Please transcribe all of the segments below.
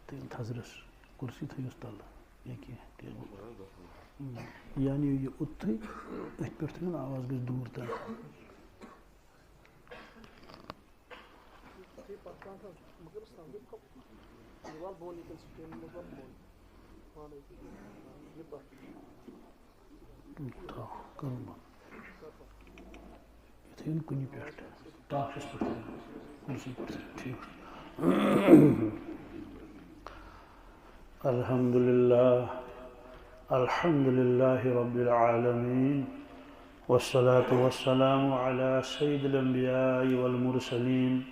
تیل تھزرس کرسی تھیوس تل یعنی یہ اتھے ات پہ آواز گژھِ دور تام کرن بند یہ تھیون کنہ پہ ٹاپس پہ کرسی پہ ٹھیک الحمد لله رب العالمين والصلاة والسلام على سيد الأنبياء والمرسلين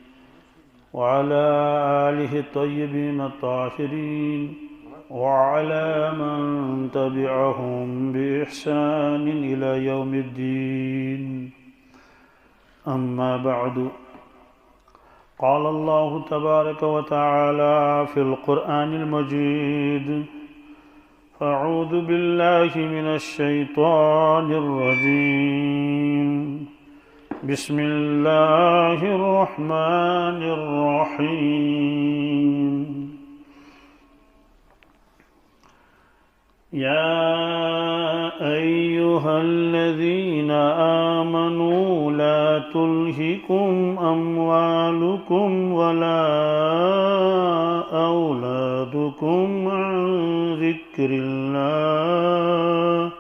وعلى آله الطيبين الطاهرين وعلى من تبعهم بإحسان إلى يوم الدين أما بعد قال الله تبارك وتعالى في القرآن المجيد فأعوذ بالله من الشيطان الرجيم بسم الله الرحمن الرحيم يا أيها الذين آمنوا لا تلهكم أموالكم ولا أولادكم عن ذكر الله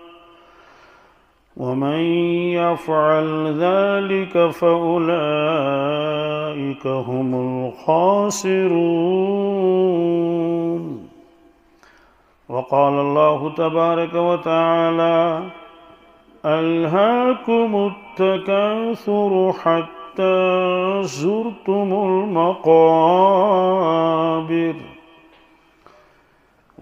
ومن يفعل ذلك فأولئك هم الخاسرون وقال الله تبارك وتعالى ألهاكم التكاثر حتى زرتم المقابر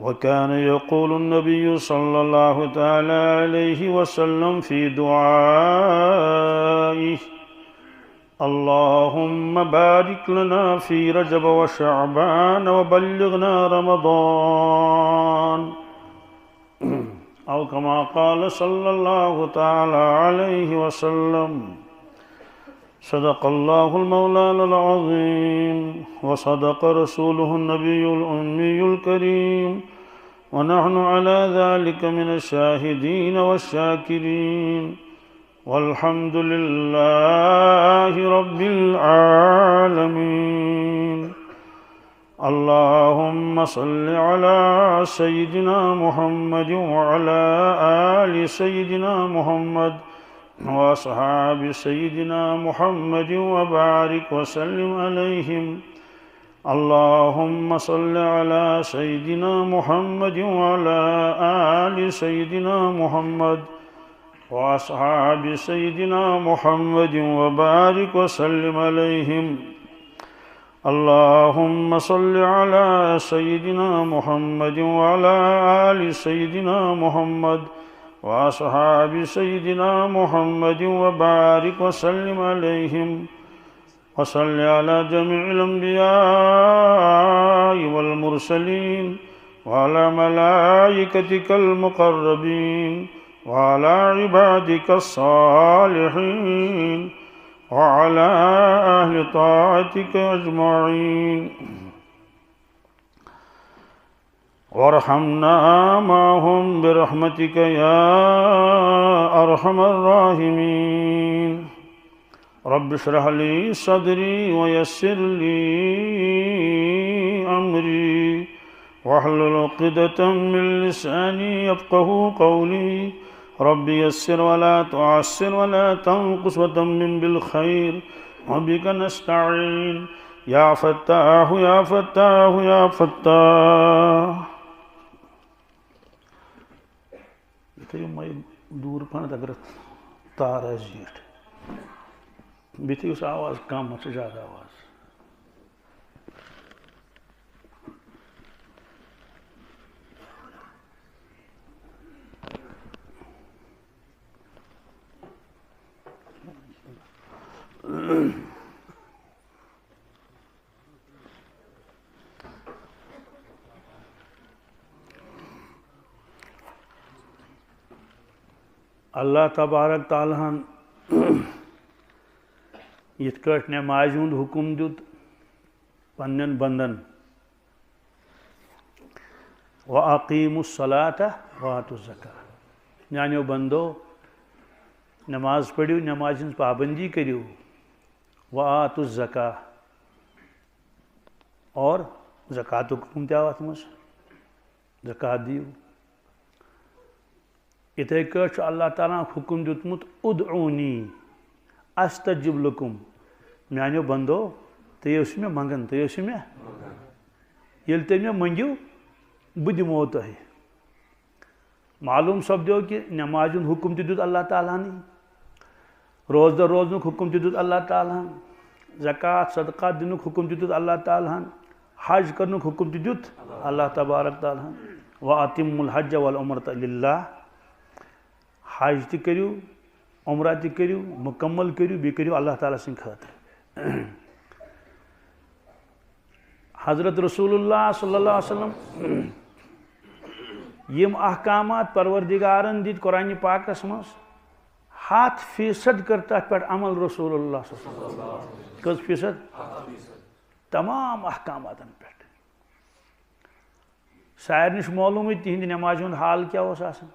وكان يقول النبي صلى الله تعالى عليه وسلم في دعائه اللهم بارك لنا في رجب وشعبان وبلغنا رمضان أو كما قال صلى الله تعالى عليه وسلم صدق الله المولى العظيم وصدق رسوله النبي الأمي الكريم ونحن على ذلك من الشاهدين والشاكرين والحمد لله رب العالمين اللهم صل على سيدنا محمد وعلى آل سيدنا محمد وأصحاب سيدنا محمد وبارك وسلم عليهم اللهم صل على سيدنا محمد وعلى آل سيدنا محمد وأصحاب سيدنا محمد وبارك وسلم عليهم اللهم صل على سيدنا محمد وعلى آل سيدنا محمد وأصحاب سيدنا محمد وبارك وسلم عليهم وصل على جميع الأنبياء والمرسلين وعلى ملائكتك المقربين وعلى عبادك الصالحين وعلى أهل طاعتك أجمعين وارحمنا معهم برحمتك يا أرحم الراحمين رب اشرح لي صدري ويسر لي أمري واحلل عقدة من لساني يفقهوا قولي رب يسر ولا تعسر ولا تنقص وتمم بالخير وبك نستعين يا فتاح يا فتاح يا فتاح دور پہن اگر تار زیٹھ بیتھی اس آواز کم سے زیادہ آواز اللہ تبارک تعالیٰ یت کٹ نمازِ ہند حکم دیت پنن بندن وَأَقِيمُوا الصَّلَاةَ وَآتُوا الزَّكَاةَ میانیو بندو نماز پڑھو نماز ہنز پابندی کریو وَآتُوا الزَّكَاةَ اور زکاتُک حکم تہِ آو اتھ منٛز زکات دیو اتھے کٲٹھۍ چھُ اللہ تعالیٰ حکم دیُتمُت اُدعونی استجب لکم میانیو بندو تُہۍ ٲسِو مےٚ منگان تُہۍ ٲسِو مےٚ ییٚلہِ تُہۍ مےٚ منگِو بہٕ دِمو تۄہہِ معلوم سپدیو کہ نماز ہُنٛد حکم تہِ دیُت اللہ تعالیٰ ہنٕے روزدر روزنُک حکم تہِ دیُت اللہ تعالیٰ ہن زکات صدقات دِنُک حکم تہِ دیُت اللہ تعالیٰ ہن حج کرنُک حکم تہِ دیُت اللہ تبارک تعالیٰ ہن وَأَتِمُّوا الْحَجَّ وَالْعُمْرَةَ لِلّٰہِ حج تہِ کٔرِو عمرہ تہِ کٔرِو مکمل کٔرِو بیٚیہِ کٔرِو اللہ تعالیٰ سٕنٛدِ خٲطرٕ حضرت رسول اللہ صلی اللہ علیہ وسلم یم احکامات پروردگارن دِتۍ قرآنِ پاکس منٛز 100% کٔر تتھ پٮ۪ٹھ عمل رسول اللہ صلی اللہ علیہ وسلم کٔژ فیٖصد تمام احکاماتن پٮ۪ٹھ سارنٕے چھُ معلوٗمٕے تِہنٛدِ نمازِ ہُنٛد حال کیٛاہ اوس آسان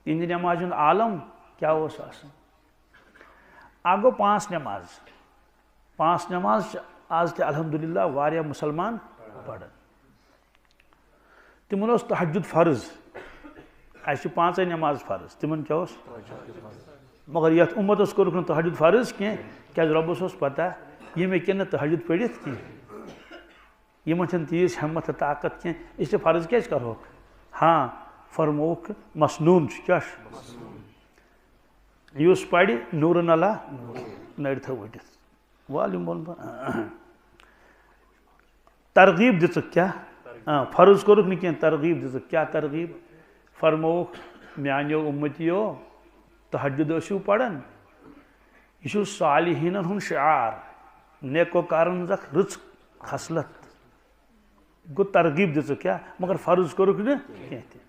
تِہنٛدِ نمازِ ہُنٛد عالم کیٛاہ اوس آسان اکھ گوٚو پانٛژھ نماز چھِ آز تہِ الحمدللہ واریاہ مُسلمان پران تمن اوس تہجد فرض اَسہِ چھِ پانٛژے نماز فرض تمن کیٛاہ اوس مگر یتھ اُمتس کوٚرُکھ نہٕ تہجد فرض کینٛہہ کیٛازِ رۄبس اوس پتہ یِم ہیٚکن نہٕ تہجد پٔرِتھ کینٛہہ یمن چھنہٕ تیٖژ ہمت تہٕ طاقت کینٛہہ اس لیے فرض کیٛازِ کرہوکھ ہاں فرمووُکھ مسنوٗن چھُ کیٛاہ چھُ یُس پرِ نوٗرن اللہ نرِ تھو ؤٹِتھ والیوم بول ترغیب دِژٕکھ کیٛاہ فرض کوٚرُکھ نہٕ کینٛہہ ترغیب دِژٕکھ کیٛاہ ترغیب فرمووُکھ میانیو اُمتیو تہجد ٲسِو پران یہ چھُ صالحیٖنن ہُنٛد شعار نیکوکارن ہٕنٛز اکھ رٕژ خصلت گوٚو ترغیب دِژٕکھ کیٛاہ مگر فرض کوٚرُکھ نہٕ کینٛہہ تہِ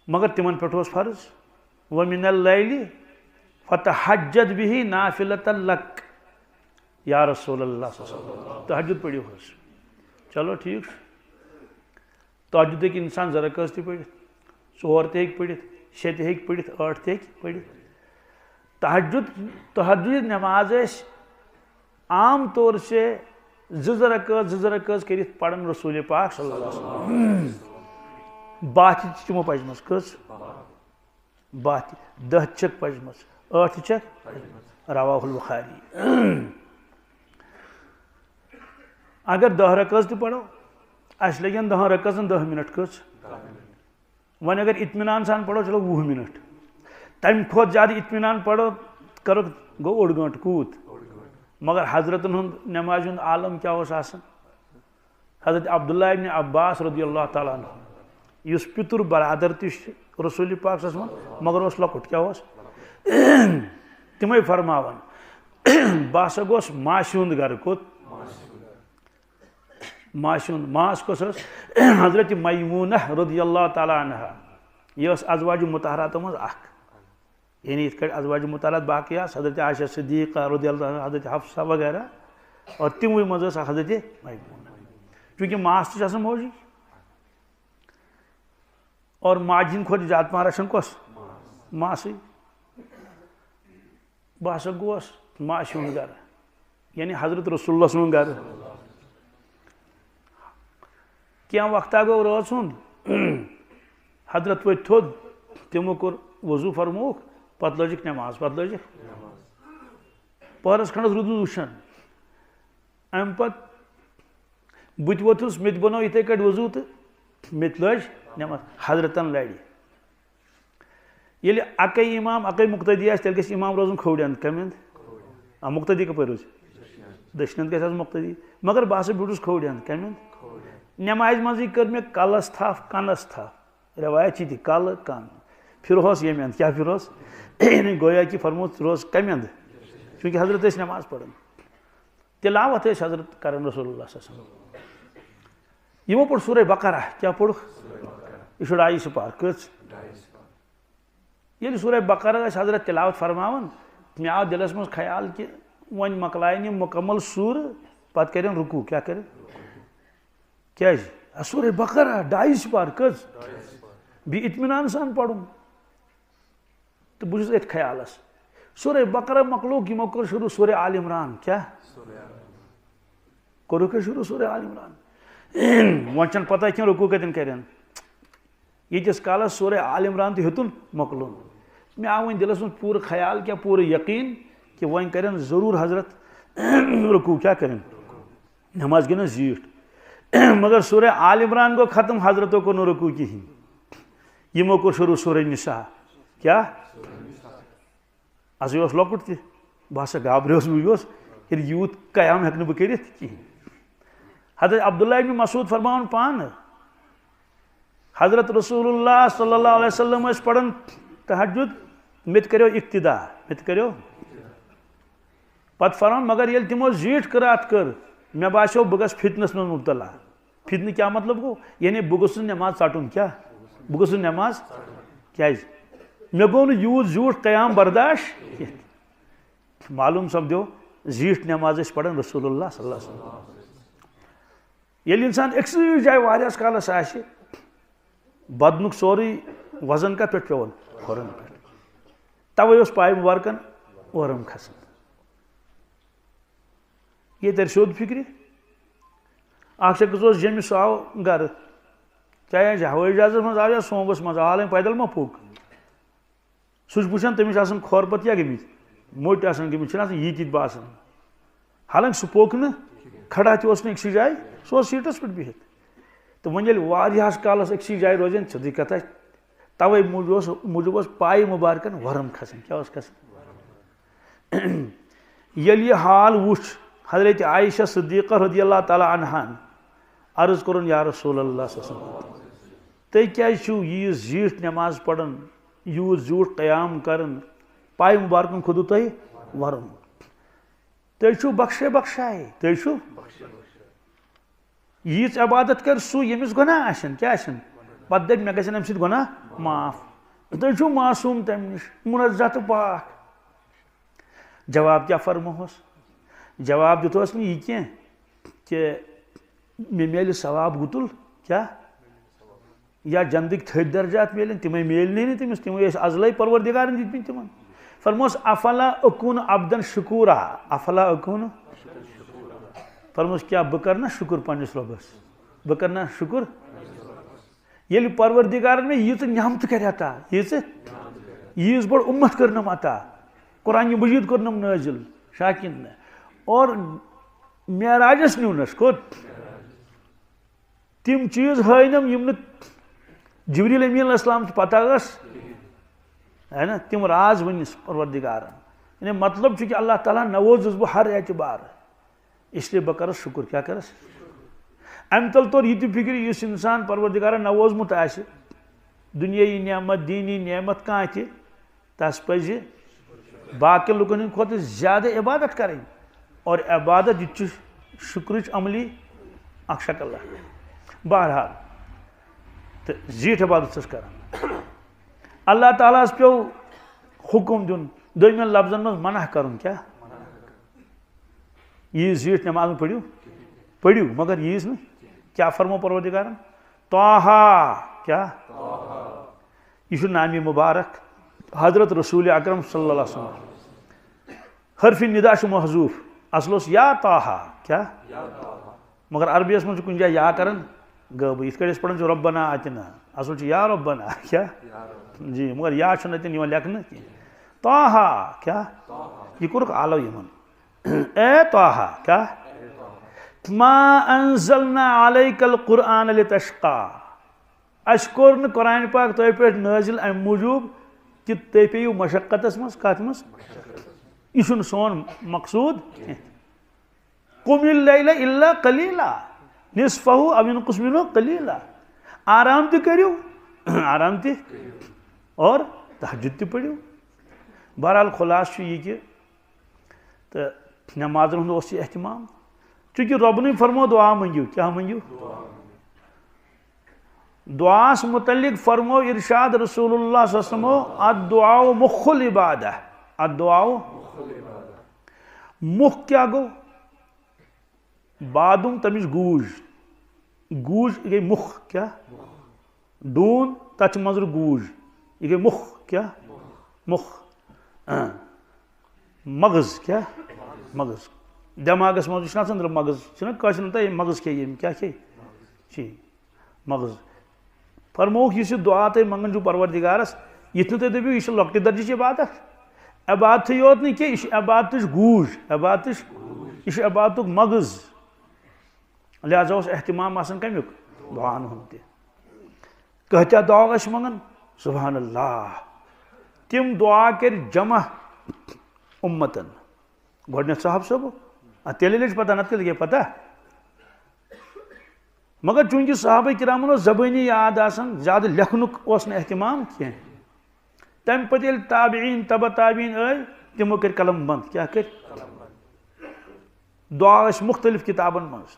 مگر تمن پٮ۪ٹھ اوس فرض وَمِنَ اللَّيْلِ فَتَحَجَّد بِهِ نَافِلَةً لَكَ یا رسول اللہ صلی اللہ علیہ وسلم تہجد پٔرِو حظ چلو ٹھیٖک چھُ تہجد ہیٚکہِ اِنسان زٕ رکٲژ تہِ پٔرِتھ 4 تہِ ہیٚکہِ پٔرِتھ 6 تہِ ہیٚکہِ پٔرِتھ 8 تہِ ہیٚکہِ پٔرِتھ تہجد نماز ٲسۍ عام طور سے زٕ رکٲژ کٔرِتھ پران رسول پاک صلی اللہ علیہ وسلم باہ تہِ چھِ تِمو پجمژ کٔژ باہ تہِ 10 تہِ چھکھ پجمژ 8 تہِ چھکھ رواہ البخاری اگر 10 رکٲژ تہِ پرو اَسہِ لگن 10 رکٲژن 10 منٹ کٔژ وۄنۍ اگر اطمینان سان پرو چلو 20 منٹ تمہِ کھۄتہٕ زیادٕ اطمینان پرو کرو گوٚو 1 گٲنٛٹہٕ کوٗت مگر حضرتن ہُنٛد نمازِ ہُنٛد عالم کیٛاہ اوس آسان حضرت عبداللہ ابن عباس رضی اللہ تعالیٰ عنہ یُس پِتُر برادر تہِ چھُ رسول پاک صلی اللہ علیہ وسلم مگر اوس لۄکُٹ کیٛاہ اوس تِمے فرماوان بہٕ ہسا گوس ماسہِ ہُنٛد گرٕ کوٚت ماسہِ ہُنٛد ماس کۄس ٲس حضرت میمونہ رضی اللہ تعالیٰ عنہا یہِ ٲس ازواج مطہراتو منٛز اکھ یعنی یِتھ کٲٹھۍ ازواج مطہرات باقٕے آسہٕ حضرت عائشہ صدیقہ رضی اللہ عنہ حضرت حفصہ وغیرہ اور تِموٕے منٛز ٲس اکھ حضرت میمونہ چوٗنٛکہِ ماس تہِ چھُ آسان موجی اور ماجہِ ہِنٛدِ کھۄتہٕ زیادٕ پہن رچھان کۄس ماسٕے بہٕ ہسا گوس ماسہِ ہُنٛد گرٕ یعنی حضرت رسول اللہ سُنٛد گرٕ کینٛہہ وقتہ گوٚو رٲژ ہُنٛد حضرت ؤتھۍ تھوٚد تِمو کوٚر وضوٗ فرمووُکھ پتہٕ لٲجِکھ نماز پتہٕ لٲجِکھ پہرس کھنڈس روٗدُس وٕچھان امہِ پتہٕ بہٕ تہِ ووٚتھُس مےٚ تہِ بنوو یِتھے کٲٹھۍ وضوٗ تہٕ مےٚ تہِ لٲج نماز حضرتن لرِ ییٚلہِ اکے امام اکے مُقتدی آسہِ تیٚلہِ گژھِ امام روزُن کھوٚورِ اندٕ کمہِ اندٕ مُقتدی کپٲرۍ روزِ دٔچھنہِ اندٕ گژھِ آسُن مُقتدی مگر بہٕ ہسا بیوٗٹھُس کھوٚورِ اندٕ کمہِ اندٕ نمازِ منٛزٕے کٔر مےٚ کلس تھپھ کنس تھپھ روایت چھِ تہِ کلہٕ کن پھِرہوس ییٚمہِ اندٕ کیٛاہ پھِرہوس یعنی گویا کہ فرمووُس ژٕ روز کمہِ اندٕ چوٗنٛکہِ حضرت ٲسۍ نماز پران تلاوت ٲسۍ حضرت کران رسول اللہ صلی اللہ علیہ وسلم یِمو پوٚر سورہ بقرہ کیٛاہ پوٚرُکھ یہِ چھُ 2.5 سُپار کٔژ ییٚلہِ سورہ بقرہ ٲسۍ حضرت تلاوت فرماوان مےٚ آو دِلس منٛز خیال کہِ وۄنۍ مۄکلاین یِم مُکمل سوٗرٕ پتہ کرن رکوع کیا کرن کیا سورہ بقرہ 2.5 بار کز بھی اطمینان سان پڑھن تو بہت ات خیالس سورہ بقرہ مکلوک یمو کر شروع سورہ آل عمران کیا کرو کہ شروع سورہ آل عمران وچن پتہ کیا رکوع کتن کرن یتس کالس سورہ آل عمران تہ ہتن مکلون میں آو دلس من پور خیال کیا پور یقین کہ وۄنۍ کرن ضرور حضرت رکوع کیا کرن نماز گن زیٹھ مگر سورہ آل عمران کو ختم حضرتوں کو نہ رکوع کہین یمو کو شروع سورہ نساء کیا اس یہ لۄکُٹ تہ بہ ہسا گابریوس بہس ییٚلہِ یوٗت قیام ہیٚکہٕ نہٕ بہٕ کٔرِتھ کِہیٖنۍ حضرت عبداللہ ابن مسعود فرماون پان حضرت رسول اللہ صلی اللہ علیہ وسلم ٲسۍ پران تہجد مےٚ تہِ کریو اقتدا مےٚ تہِ کریو پتہٕ فرمان مگر ییٚلہِ تِمو زیٖٹھ قرات کٔر مےٚ باسیو بہٕ گژھٕ فتنس منٛز مبتلا فتنہٕ کیٛاہ مطلب گوٚو یعنی بہٕ گوٚژھُس نٮ۪ماز ژٹُن کیٛاہ بہٕ گوٚژھُس نٮ۪ماز کیٛازِ مےٚ گوٚو نہٕ یوٗت زیوٗٹھ قیام برداشت کینٛہہ معلوٗم سپدیو زیٖٹھ نٮ۪ماز ٲسۍ پران رسول اللہ صلی اللہ علیہ وسلم ییٚلہِ اِنسان أکسٕے جایہِ واریاہس کالس آسہِ بدنُک سورُے وزن کتھ پٮ۪ٹھ پیوان کھۄرن پٮ۪ٹھ توے اوس پاے مُبارکن اورم کھسان یہ تر سیوٚد فکرِ اکھ شخص اوس جیٚمہِ سُہ آو گرٕ چاہے ہوٲیی جہازس منٛز آو یا سوموس منٛز آو پیدل ما پوٚک سُہ چھُ وٕچھان تٔمِس آسان کھۄر پتہٕ کیٛاہ گٔمٕتۍ موٚٹۍ آسان گٔمٕتۍ چھِنہ آسان ییٖتۍ باسان حالانکہِ سُہ پوٚک نہٕ کھڑا تہِ اوس نہٕ أکسٕے جایہِ سُہ اوس سیٖٹس پٮ۪ٹھ بِہِتھ تہٕ وۄنۍ ییٚلہِ واریاہس کالس أکسٕے جایہِ روزن سیٚودٕے کتھ آسہِ توے موٗجوٗب اوس پاے مُبارکن ورم کھسان کیٛاہ اوس کھسان ییٚلہِ یہِ حال وٕچھ حضرت عائشہ صدیقہ رضی اللہ تعالیٰ عنہن عرض کوٚرُن یا رسول اللہ صلی اللہ علیہ وسلم تُہۍ کیٛازِ چھِو ییٖژ زیٖٹھ نٮ۪ماز پران یوٗت زیوٗٹھ قیام کران پاے مُبارکن کھوٚتوٕ تۄہہِ ورم تُہۍ چھِو بخشے بخشایے تُہۍ چھِو ییٖژ عبادت کر سُہ ییٚمِس گۄناہ آسن کیٛاہ آسن پتہٕ دپہِ مےٚ گژھن امہِ سۭتۍ گۄناہ معاف تُہۍ چھِو معصوٗم تمہِ نِش منزہ تہٕ پاک جواب کیٛاہ فرموہس جواب دِتہوس نہٕ یہِ کینٛہہ کہِ مےٚ میلہِ ثواب گُتُل کیٛاہ یا جنتٕکۍ تھٔدۍ درجات میلن تِمے میلنٕے نہٕ تٔمِس تِمے ٲسۍ ازلے پروردِگارن دِتمٕتۍ تِمن فرموس افلا اکون عبدن شکورا افلا اکون فرموس کیٛاہ بہٕ کرٕ نا شُکر پننِس رۄبس بہٕ کرٕ نا شُکر ییٚلہِ پروردِگارن مےٚ ییٖژٕ نعمتہٕ کرِ عطا ییٖژ بٔڑ اُمت کٔرنم عطا قرآنہِ مجیٖد کوٚرنم نٲزِل شاکِن نہٕ اور معراجس نیونس کوٚت تِم چیٖز ہٲینم یِم نہٕ جبریٖل امیٖن علیہ السلام چہِ پتہ ٲس ہے نا تِم راز ؤنِس پروردِگارن یعنی مطلب چھُ کہِ اللہ تعالیٰ نوازُس بہٕ ہر اعتبار اس لیے بہٕ کرس شُکر کیٛاہ کرس امہِ تل توٚر یہِ تہِ فکرِ یُس انسان پروردِگارن نوازمُت آسہِ دُنیٲیی نعمت دیٖنی نعمت کانٛہہ تہِ تس پزِ باقین لُکن ہٕنٛدِ کھۄتہٕ زیادٕ عبادت کرٕنۍ اور عبادت یہِ تہِ چھُ شُکرٕچ عملی اکھ شکل بہرحال تہٕ زیٖٹھ عبادت چھس کران اللہ تعالیٰ ہس پیو حکم دیُن دوٚیمٮ۪ن لفظن منٛز منع کرُن کیٛاہ ییٖژ زیٖٹھ نٮ۪ماز پٔرِو مگر ییٖژ نہٕ کیٛاہ فرمو پروردِگارن طٰہٰ کیٛاہ یہ نامی مبارک حضرت رسول اکرم صلی اللہ علیہ وسلم حرف ندا محذوف اصل اس یا طٰہٰ کیا مگر عربیس من کن جائے یا کرن غٲبٕے یِتھ کٔٹھۍ أسۍ پران چھِ رۄبنا آتِنا اصل چھُ یا رۄبنا کیا جی مگر یا چھُنہٕ اَتٮ۪ن یِوان لیکھنہٕ کینٛہہ طٰہٰ کیا یہ کوٚرُکھ آلو یِمن اے طٰہٰ کیا ما انزلنا علیک القرآن لتشقیٰ اَسہِ کوٚر نہٕ قرآن پاک تۄہہِ پٮ۪ٹھ نٲزِل امہِ موٗجوٗب کہِ تُہۍ پیٚیِو مشقتس منٛز کتھ منٛز یہِ چھُنہٕ سون مقصوٗد کینٛہہ قُمِ اللیلَ اِلَّا قلیٖلًا نِصفَہُ اَوِ انقُص مِنْہُ قلیٖلًا آرام تہِ کٔرِو آرام تہِ اور تہجُد تہِ پٔرِو بہرحال خُلاصہٕ چھُ یہِ کہِ تہٕ نٮ۪مازن ہُنٛد اوس یہِ احتِمام چوٗنٛکہِ رۄبنٕے فرمو دُعا منٛگِو کیٛاہ منٛگِو دعاس متعلق فرمو ارشاد رسول اللہ صلی اللہ علیہ وسلم الدعاء مخ العبادہ الدعاء مخ کیا گو بادم تمچ گوج گوج یہ گئی مخ کیا ڈون تک مزر گوج یہ گئی مخ کیا مخ مغز کیا مغز دماغس مز اندر مغز چھ مغز کھے کیا چی مغز فرموک اس دعا تھی منگان چھو پروردگارس یہ تھی دپو یہ لکٹہ درجہ عبادت عبادت یوت نہیں یہ عبادت گوج عبادت یہ عبادت مغز لہذا اس اہتمام آسان کمیک دعان ہند تہ دعا منگان سبحان اللہ تم دعا کر جمع امتن گۄڈنیتھ صاحب صٲب تیلے لج پتہ نت کیا پتہ مگر چونکہ صحابہ کرامن زبانی یاد آسان زیادہ لکھنک اہتمام کی تم پتہ یل تابعین تبع تابعین آئی تمو کر قلم بند کیا کر دعا مختلف کتابن مز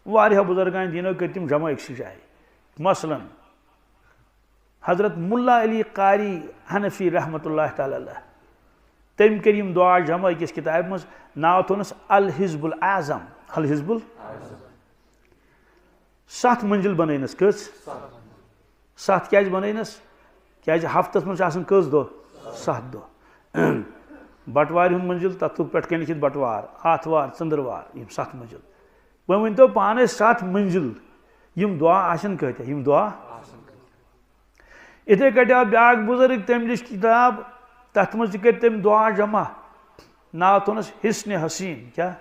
واریاہ بزرگان دینو کر تم جمع اکس جائے مثلا حضرت ملا علی قاری حنفی رحمۃ اللہ تعالی علیہ تم کریم دعا جمع اکس کتاب مز ناو تھونس الحزب العظم الحزب سات منزل بنینس کس سات کیا بنینس کیا ہفتس من کس دہ سات دہ بٹوار ہند منزل تک پہ لکھت بٹوار آتوار ژندروار یم سات منزل وہ ورنو پانے سات منزل یم دعا آسن کتیا یم دعا اتھے کٹ آو بیاکھ بزرگ تم لچ کتاب تر مز کر تم دعا جمع ناو تھونس حسن حسین کیا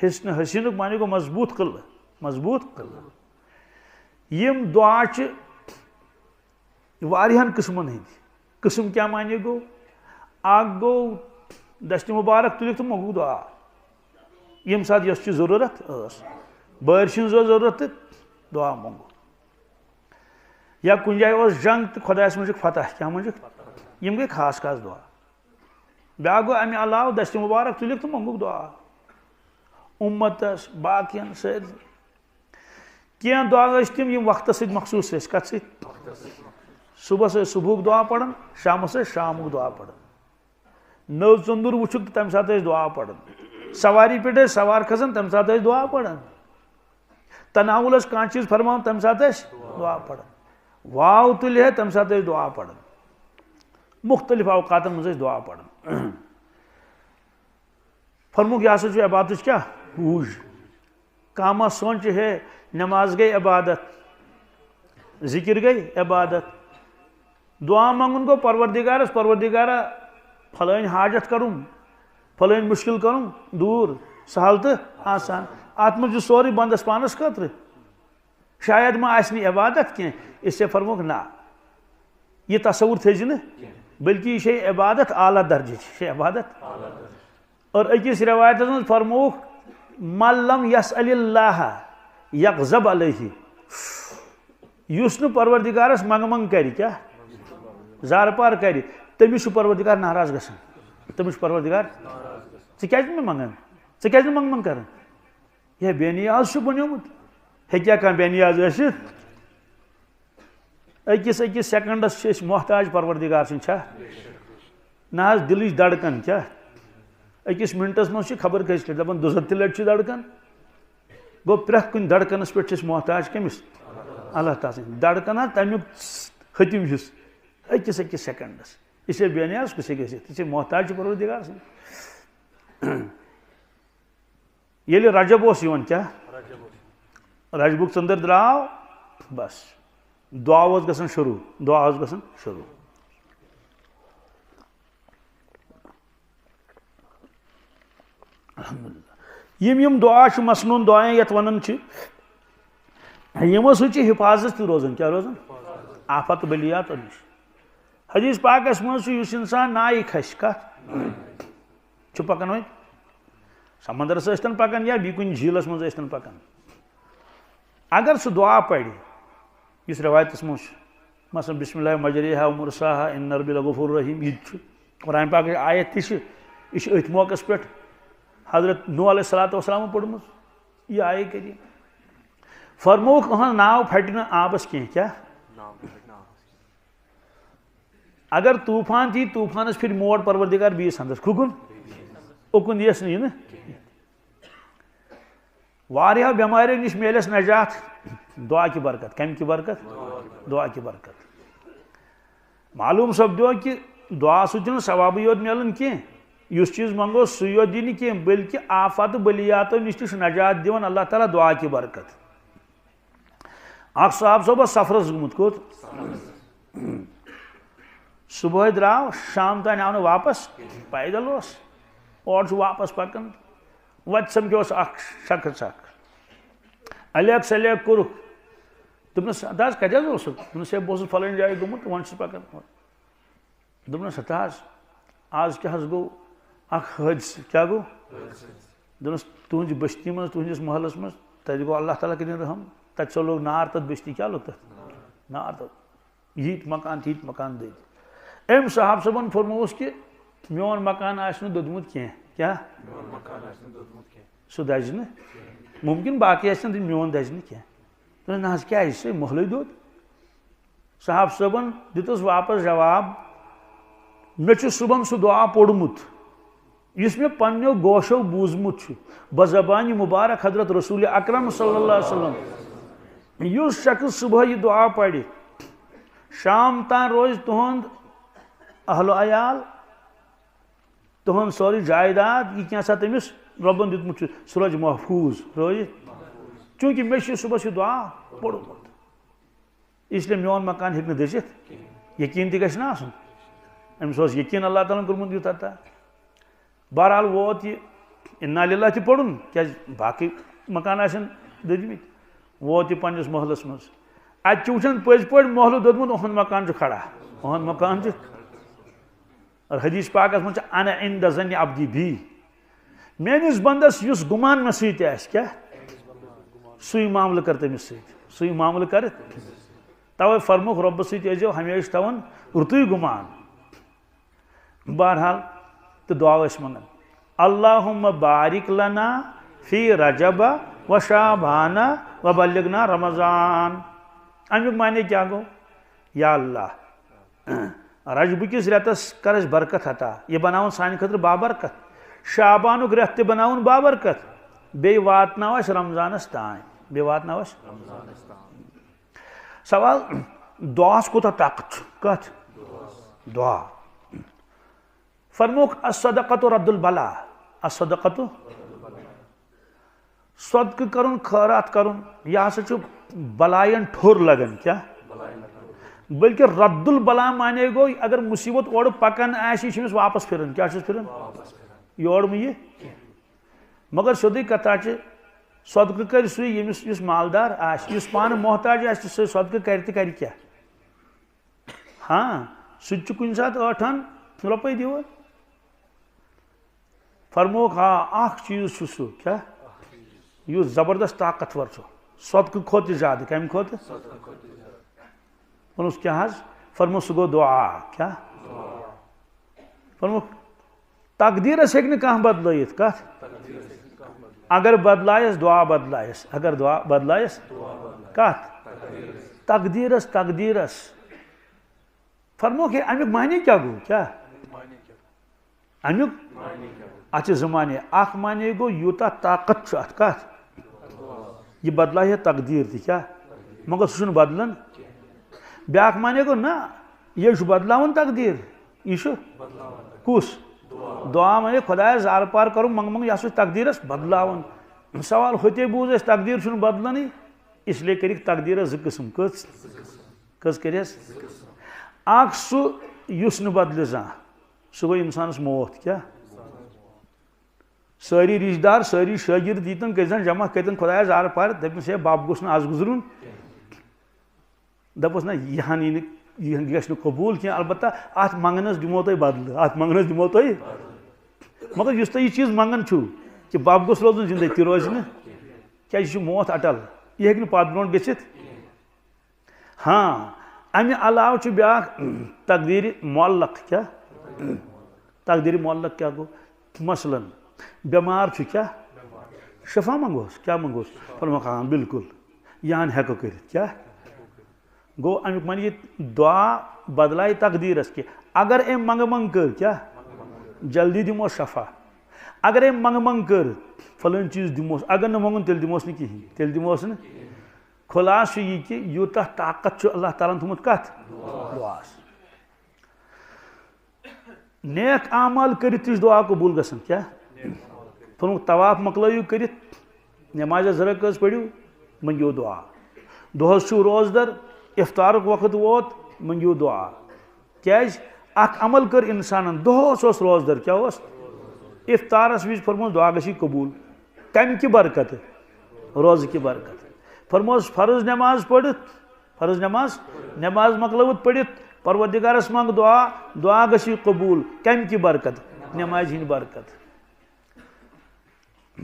حسن حسین معنی گو مضبوط قلعہ مضبوط قلعہ یم دعا واریہن قسمن ہند قسم کیا معنی گو اگ گو دشت مبارک تلک تو منگو دعا یم سات یس ضرورت بارش ضرورت دعا منگو یا کن جائے جنگ تو خدایس مجھے فتح کیا مجھے یم گئی خاص خاص دعا بیا گو امہ علاوہ دشت مبارک تلک تو منگو دعا امتس باقین سر کی دعا تم یم وقت ست مخصوص کت ست صبح صبح دعا پڑھن شام شام دعا پڑھن نو ژندر وچھک تمہ سات دعا پڑھن سواری پہ سوار کھسن تمہ سات دعا پڑھن تناول کان چیز فرمان تمہ سات دعا پڑھن واو تل ہے تمہ سات دعا پڑھن مختلف اوقات مز دعا پڑھن فرموک یہ ہسا عبادت کیا بوجھ کاما سونچ ہے نماز گئی عبادت ذکر گئی عبادت دعا منگن گو پروردگارس پروردگارا فلائن حاجت کروں فلائن مشکل کروں دور سہل تو آسان ات مجھ سوری بندس پانس خطر شاید ما آسنی عبادت کی اس سے فرموک نا یہ تصور تھے نا بلکہ یہ عبادت اعلیٰ درجہ یہ عبادت اور اکس روایت من فرموک من لم یسأل اللہ یغضب علیہ یس نو پروردگارس منگ منگ کری کیا زار پار کری تمس پروردگار ناراض گژھان تمس پروردگار ژٕ منگان ژٕ منگ منگ کران یہ بے نیاز بنیومت ہیکیا کان بے نیاز ٲسِتھ اکس سیکنڈس محتاج پروردگار سن چھا نا دلچ دڑکن کیا اکس منٹس مز خبر کس دپان 200 لٹ دڑکن گو پریت کن دڑکنس پہ محتاج کمس اللہ تعالیٰ دڑکن تمیک ختم حص اکس سیکنڈس یہ بے نیاز کسے گھت یہ محتاج پروردگار سن یل رجب کیا رجبک ژندر درٛاو بس دعا اوس گژھان شروع دعا اوس گژھان شروع الحمدللہ یم دعا مسنون دعائیں یت ونان یمو سۭتۍ حفاظت تہِ روزان کیا روزان آفت بلیات نش حدیث پاکس مز اس انسان نائی کھس کت پکان وی سمندرس ٲسۍتن پکان یا بیٚیہِ کُنہِ جھیلس مز ٲسۍتن پکان اگر سُہ دعا پرِ اس روایتس مز مثلا بسم اللہ مجریہا ومرساہا ان ربی لغفور رحیم یہ قرآن پاک آیت تہ یہ ات موقع پہ حضرت نوح علیہ الصلوۃ والسلام پڑھمژ یہ آیے کریم فرموک ناو پھٹہِ نہٕ آبس کینٛہہ کیا اگر طوفان تی طوفانس پھر موڑ پروردگار بیس ہندس کھکن اکن یس نہ واریاہ بیماریوں نش میلس نجات دعا کی برکت. کم کی برکت؟ دعا کی برکت. معلوم سپدو کہ دعا سن ثواب یوت ملن کی اس چیز منگو سو یوت دی کی بلکہ آفات بلیاتو نش تہ نجات دیون اللہ تعالیٰ دعا کی برکت. اخ صاحب صبح سفرس گمت کوت صبح دراو شام تین آو واپس پیدل اور واپس پکان وت سمکھوس اخ شخص الیک سلیک کورک دس کتھ ہے بہت فلانی جائے گومت ون پکان دس ہتاز آج کیا گو اخ حادثہ کیا گو دس تہذ بستی من تہندس محلس من تب گو اللہ تعالیٰ کرن رحم تب سو لوگ نار تت بستی کیا لوگ تت نار تت یت مکان تیت مکان دت ام صاحب صبن فرموس کہ میون مکان آہ دودمت کی کیا سہ دز نا ممکن باقی آن میون دز نا کی نا کیا محلے دود صاحب صبن دتس واپس جواب مے صبح سہ دعا پورمت اس میں پنو گوشو بوزمت بزبان مبارک حضرت رسول اکرم صلی اللہ علیہ وسلم اس شخص صبح یہ دعا پڑھ شام تان روز تہند اہل و عیال تہند سوری جائیداد یہ کیا سا تمس ربن دتمت سہ روز محفوظ روز چونکہ مے صبح یہ دعا پورمت اس لیے میون مکان ہیک دزت یقین تہ گژھِ نہ آسُن امس یقین اللہ تعالیٰ کورمت یوتاہ تا بہرحال ووت یہ انا للہ تہ پورن کیا باقی مکان آسن ددمت ووت یہ پنس محلس مز ات وچان پز پہ محلہ دودمت اہند مکان کھڑا اہند مکان اور حدیث پاکس من انا عند ظن عبدی بھی میانس بندس اس گمان مے ست کیا سی معاملہ کر تمس سی معاملہ کر توے فرموک رب ست ہمیشہ تھون رتوی گمان. بہرحال تو دعا منگان اللہم بارک لنا فی رجب و شعبان و بلغنا رمضان. امیک معنی کیا گو یا اللہ رجب کس ریتس کرس برکت عطا یہ بناون سانہ خاطر بابرکت شعبانک ریت تہ بناون بابرکت بی واتناو اس رمضانس تان بی واتناو اس سوال دعاس کوتاہ طاقت کت دعا فرموک الصدقۃ رد البلا الصدقۃ صدقہ کرن خیرات کرن یہ ہسا بلائن ٹھور لگن کیا بلکہ رد البلا مانے گو اگر مصیبت اور پکان آمس واپس پھرن کیا پھرن یور یہ مگر سیودی کتھا صدقہ کر سو یمس مالدار اس پان محتاج سہ صدقہ کر تہ کر کیا ہاں سہ کن سات 8 روپے دیو فرموک ہاں اخ چیز سہ کیا یہ زبردست طاقتور صدقہ کھت زیادہ کم کھت ونس کیا فرمو سہ گو دعا کیا فرموک تقدیرس ہیک نہ بدلائت کت اگر بدلائس دعا بدلائس اگر دعا بدلائس کت تقدیرس فرموک امیک معنی کیا گو کیا امیک ات زمانے اخ معنی گو یوتہ طاقت ات کت یہ بدلائے تقدیر تہ کیا مگر سہ بدلن بیاکھ معنی گو نا یہ بدلاون تقدیر یہ کس دعا مانے خدایا زار پار کرو منگ منگ یہ تقدیرس بدلاون سوال ہوتے بوز اس تقدیر چھن بدلنی اس لیے کرک تقدیرس زٕ قسم کس کرس اخ سہ یس نہ بدلہ زان سہ گو انسانس موت کیا ساری رشتہ دار ساری شاگرد دیتن کرزن جمع کرتن خدایا زار پار دپس ہے باپ گوس نا آز گزرن دپس نا یہ گھس قبول کی البتہ ات منگنس دمو تہ بدل ات منگنس دمو تہ مگر اس تہ یہ چیز منگان چھو کہ باپ گوس روزن زندہ تہ روز نا کیا یہ موت اٹل یہ ہیکہ پات برونٹ گژھت ہاں امہ علاوہ چھ بیاکھ تقدیر معلق کیا تقدیر معلق کیا گو مثلا بیمار چھ کیا شفا منگوس کیا منگوس فرموک ہاں بالکل یہاں ہیکو کرت کیا گو امیک معنی یہ دعا بدلائے تقدیرس کی اگر ام منگ منگ کر کیا جلدی دمو شفا اگر منگ منگ کر فلان چیز دموس اگر نہ منگن تیل دموس نہ کہین تیل دموس نہ خلاص یہ کہ یوتہ طاقت اللہ تعالیٰ تھومت کت دعاس نیک اعمال کرت تہ دعا قبول گژھان کیا فرموک طواف مکلٲیِو کٔرِتھ نماز زٕ رکعت پٔرِو منگیو دعا دۄہس چھُو روزدر افطارُک وقت ووت منگیو دعا کیازِ اکھ عمل کر انسانن دۄہس اوس روزدر کیا اوس افطارس وز فرموس دعا گژھی قبول کمہِ کہِ برکت روزٕ کہِ برکت فرموس فرض نماز پٔرِتھ فرض نماز مکلٲوِتھ پٔرِتھ پروردگارس منگ دعا دعا گژھی قبول کمہِ کہِ برکت نماز ہٕنٛدِ برکت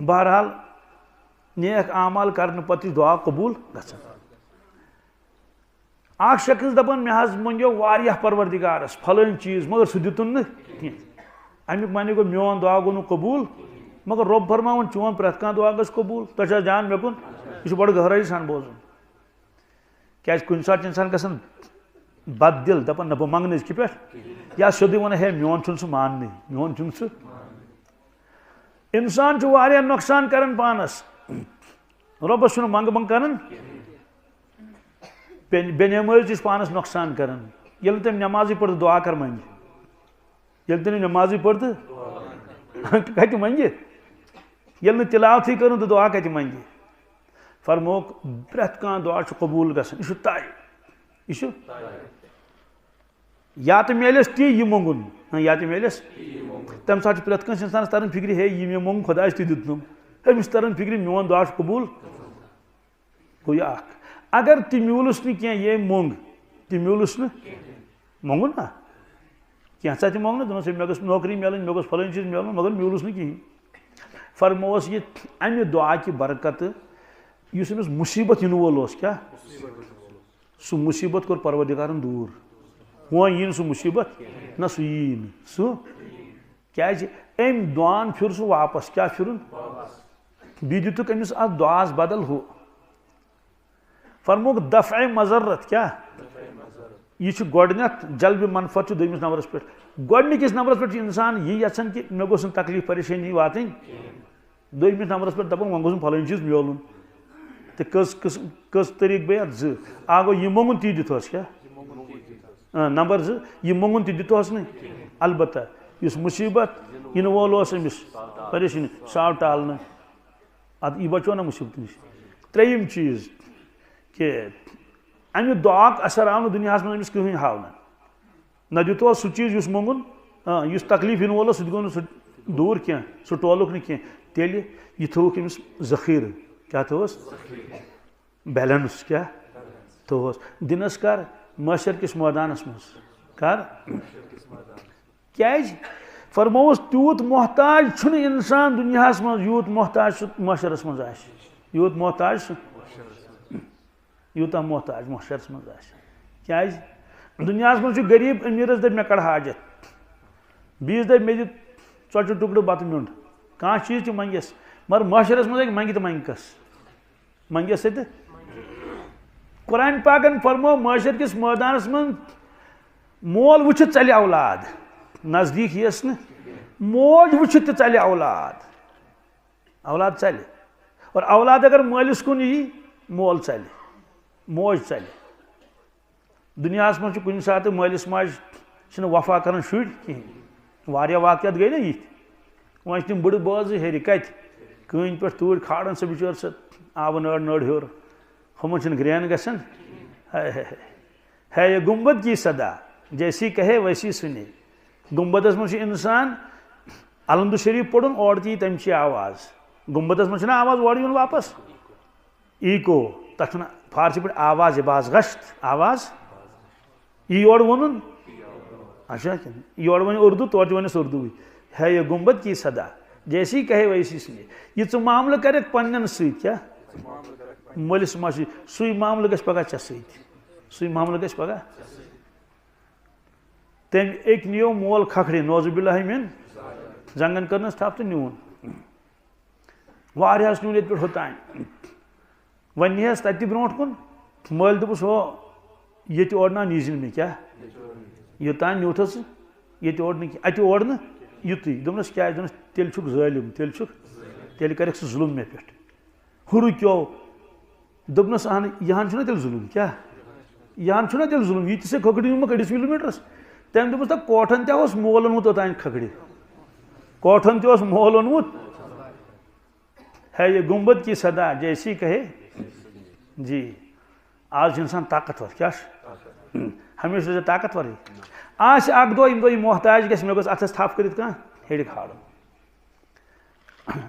بہرحال نیک اعمال کرنے پتہ دعا قبول گژھان اکھ شخص دپان مے حظ منگیو واریاہ پروردگارس فلٲنۍ چیز مگر سُہ دِتُن نہٕ کینٛہہ امیُک معنی گوٚو میون دعا گوٚو نہٕ قبول مگر رۄب فرماوان چون پرٛٮ۪تھ کانٛہہ دعا گژھِ قبول تۄہہِ چھا جان مےٚ کُن یہِ چھُ بڑٕ گہرٲیی سان بوزُن کیازِ کُنہِ ساتہٕ چھُ انسان گژھان بد دل دپان نہ بہٕ منگنہٕ أزکہِ پٮ۪ٹھ یا سیوٚدُے ونان ہے میون چھُنہٕ سُہ ماننٕے میون چھُنہٕ سُہ انسان چھُ واریاہ نۄقصان کران پانس رۄبس چھُنہٕ منگ منگ کران بے نمٲزی تہِ چھُ پانس نۄقصان کران ییٚلہِ تٔمۍ نمازٕے پٔر تہٕ دعا کر منگہِ ییٚلہِ تٔمۍ نمازٕے پٔر تہٕ کتہِ منگہِ ییٚلہِ نہٕ تلاوتھٕے کٔرٕن تہٕ دعا کتہِ منگہِ فرموک پرٛٮ۪تھ کانٛہہ دعا چھُ قبول گژھان یہِ چھُ طے یہ یا تو میلس تی یہ منگن یا تو میلس تمہ سات پریت کنس انسانس تران فکر ہے یہ منگ خدا تی دتنم امس تران فکر میون دعا قبول گو یہ اگر تہ میولس نی یہ منگ تہ میولس نا منگن نا کینسا تہ منگ نا دس مے گھس نوکری ملن مے گھس فلان چیز ملن مگر میولس نا کہین فرموس یہ امہ دعا کی برکت اس امس مصیبت ین وول کیا سو مصیبت کور پروردگارن دور وہ ین سو مصیبت نہ سو ین سو کیازِ ام دعان پھر سو واپس کیا پھرن بی دتک امس ات دعاس بدل ہو فرموک دفع مضرت کیا یہ گۄڈنیتھ جلب منفعت دویمس نمبرس پہ گۄڈنکس نمبرس پہ انسان یہ یژھان کہ مے گوٚژھ نہٕ تکلیف پریشانی واتن دویمس نمبرس پہ دپان وۄنۍ گوٚژھ نہٕ فلٲنۍ چیز میلُن تو کس طریقہ بے ات زٕ گوٚو یہ منگن تی دتہوس کیا نمبر زٕ یہ منگن تی دتہوس نہیں البتہ اس مصیبت ین وول امس پریشانی سہ آو ٹالنہٕ اد یہ بچو نا مصیبت نش ترٛیٚیِم چیز کہ امہ دعاک اثر آو نہٕ دنیاہس منٛز امس کٕہٕنۍ ہاونہٕ نہ دتہوس سُہ چیز یُس منگن یُس تکلیف ین وول سُہ گوٚو نہٕ سُہ دوٗر کینٛہہ سُہ ٹولُکھ نہٕ کینٛہہ تیٚلہِ یہ تھووُکھ امس ذخیرٕ کیا تھوس بیلنس کیا تھوس دنس کر معاشر کس میدانس مز کر کیاز فرموس تیوت محتاج چھُنہٕ انسان دنیاہس مز یوت محتاج سُہ معاشرس مز آسہِ یوت محتاج سُہ یوتاہ محتاج معاشرس مز آسہِ کیاز دنیاہس مز چھُ غریب امیرس دپ مےٚ کڑ حاجت بیس دپ مےٚ دِ ژۄچہِ ٹُکڑٕ بتہٕ میوٚنٛڈ کانٛہہ چیز تہِ منگیس مگر معاشرس مز منگہِ تہٕ منگہِ کس منگیس تہ قرآن پاکن فرمو معاشر کس میدانس من مول وچھت ژلہِ اولاد نزدیک یس نا موج وچھت تہ ژلہِ اولاد اولاد ژلہِ اور اولاد اگر مالس کن یی مول ژلہِ موج ژلہِ دنیاہس من کُنہِ ساتہٕ مالس ماجہِ چھنہٕ وفا کران شُرۍ کہیٖنۍ واریاہ واقعات گٔے نا یِتھۍ وۄنۍ چھِ تِم بٕڑٕ بٲژٕ ہیٚرِ کتہِ کٲنۍ پٮ۪ٹھ توٗرۍ کھالان سۄ بِچٲر سۄ آبہٕ نٲر نٔر ہیوٚر ہُمن چھِنہٕ گرٛین گژھان ہے یہ گنبد کی صدا جیسی کہے ویسی سُنے گنبدس منٛز چھُ انسان الحمدُ شریف پوٚرُن اورٕ تہِ یی تمچی آواز گنبدس منٛز چھُنہ آواز اورٕ یُن واپس ایٖکو تتھ چھُنہ فارسی پٲٹھۍ آواز باز گشت آواز یی یورٕ ووٚنُن اچھا یورٕ وۄنۍ اردو تورٕ تہِ ونٮ۪س اردوٗوٕے ہے یہ گنبد کی صدا جیسی کہے ویسی سُنے یہ ژٕ معاملہٕ کرکھ پننٮ۪ن سۭتۍ کیٛاہ مٲلِس ماجہِ سُے معاملہٕ گژھِ پگاہ ژےٚ سۭتۍ سُے معاملہٕ گژھِ پگاہ تٔمۍ أکۍ نِیو مول کھکھرِ نوزُ بِاللہِ مِن زنٛگن کٔرنَس تھپھ تہٕ نیوٗن واریاہس نیوٗن ییٚتہِ پٮ۪ٹھ ہوٚتانۍ وۄنۍ نِہَس تتہِ تہِ برونٛٹھ کُن مٲلۍ دوٚپُس ہو ییٚتہِ اورٕ نا نیٖزِنۍ مےٚ کیٛاہ یوٚتانۍ نیوٗتھس ییٚتہِ اور نہٕ کینٛہہ اتہِ اور نہٕ یُتُے دوٚپنَس کیٛازِ دوٚپنَس تیٚلہِ چھُکھ ظٲلِم تیٚلہِ کَرٮ۪کھ ژٕ ظُلم مےٚ پٮ۪ٹھ ہُرٕ کیو دوٚپنَس اہن یِہَن چھُنہ تیٚلہِ ظُلم کیٛاہ یِہَن چھُنہ تیٚلہِ ظُلم یہِ تہِ ژےٚ کھکھٕڑِ نِمُکھ أڑِس کِلوٗمیٖٹرَس تٔمۍ دوٚپُس دَپ کوٹھَن تہِ اوس مول اوٚنمُت اوٚتانۍ کھکھٕڑِ کوٹھَن تہِ اوس مول اوٚنمُت ہے یہ گُنٛبد کی صدا جیسی کہے جی آز چھُ اِنسان طاقتور کیٛاہ چھُ ہمیشہِ روزِ طاقتورٕے آسہِ اَکھ دۄہ ییٚمہِ دۄہ یہِ محتاج گژھِ مےٚ گوٚژھ اَتھَس تھپھ کٔرِتھ کانٛہہ ہیٚرِ کھالُن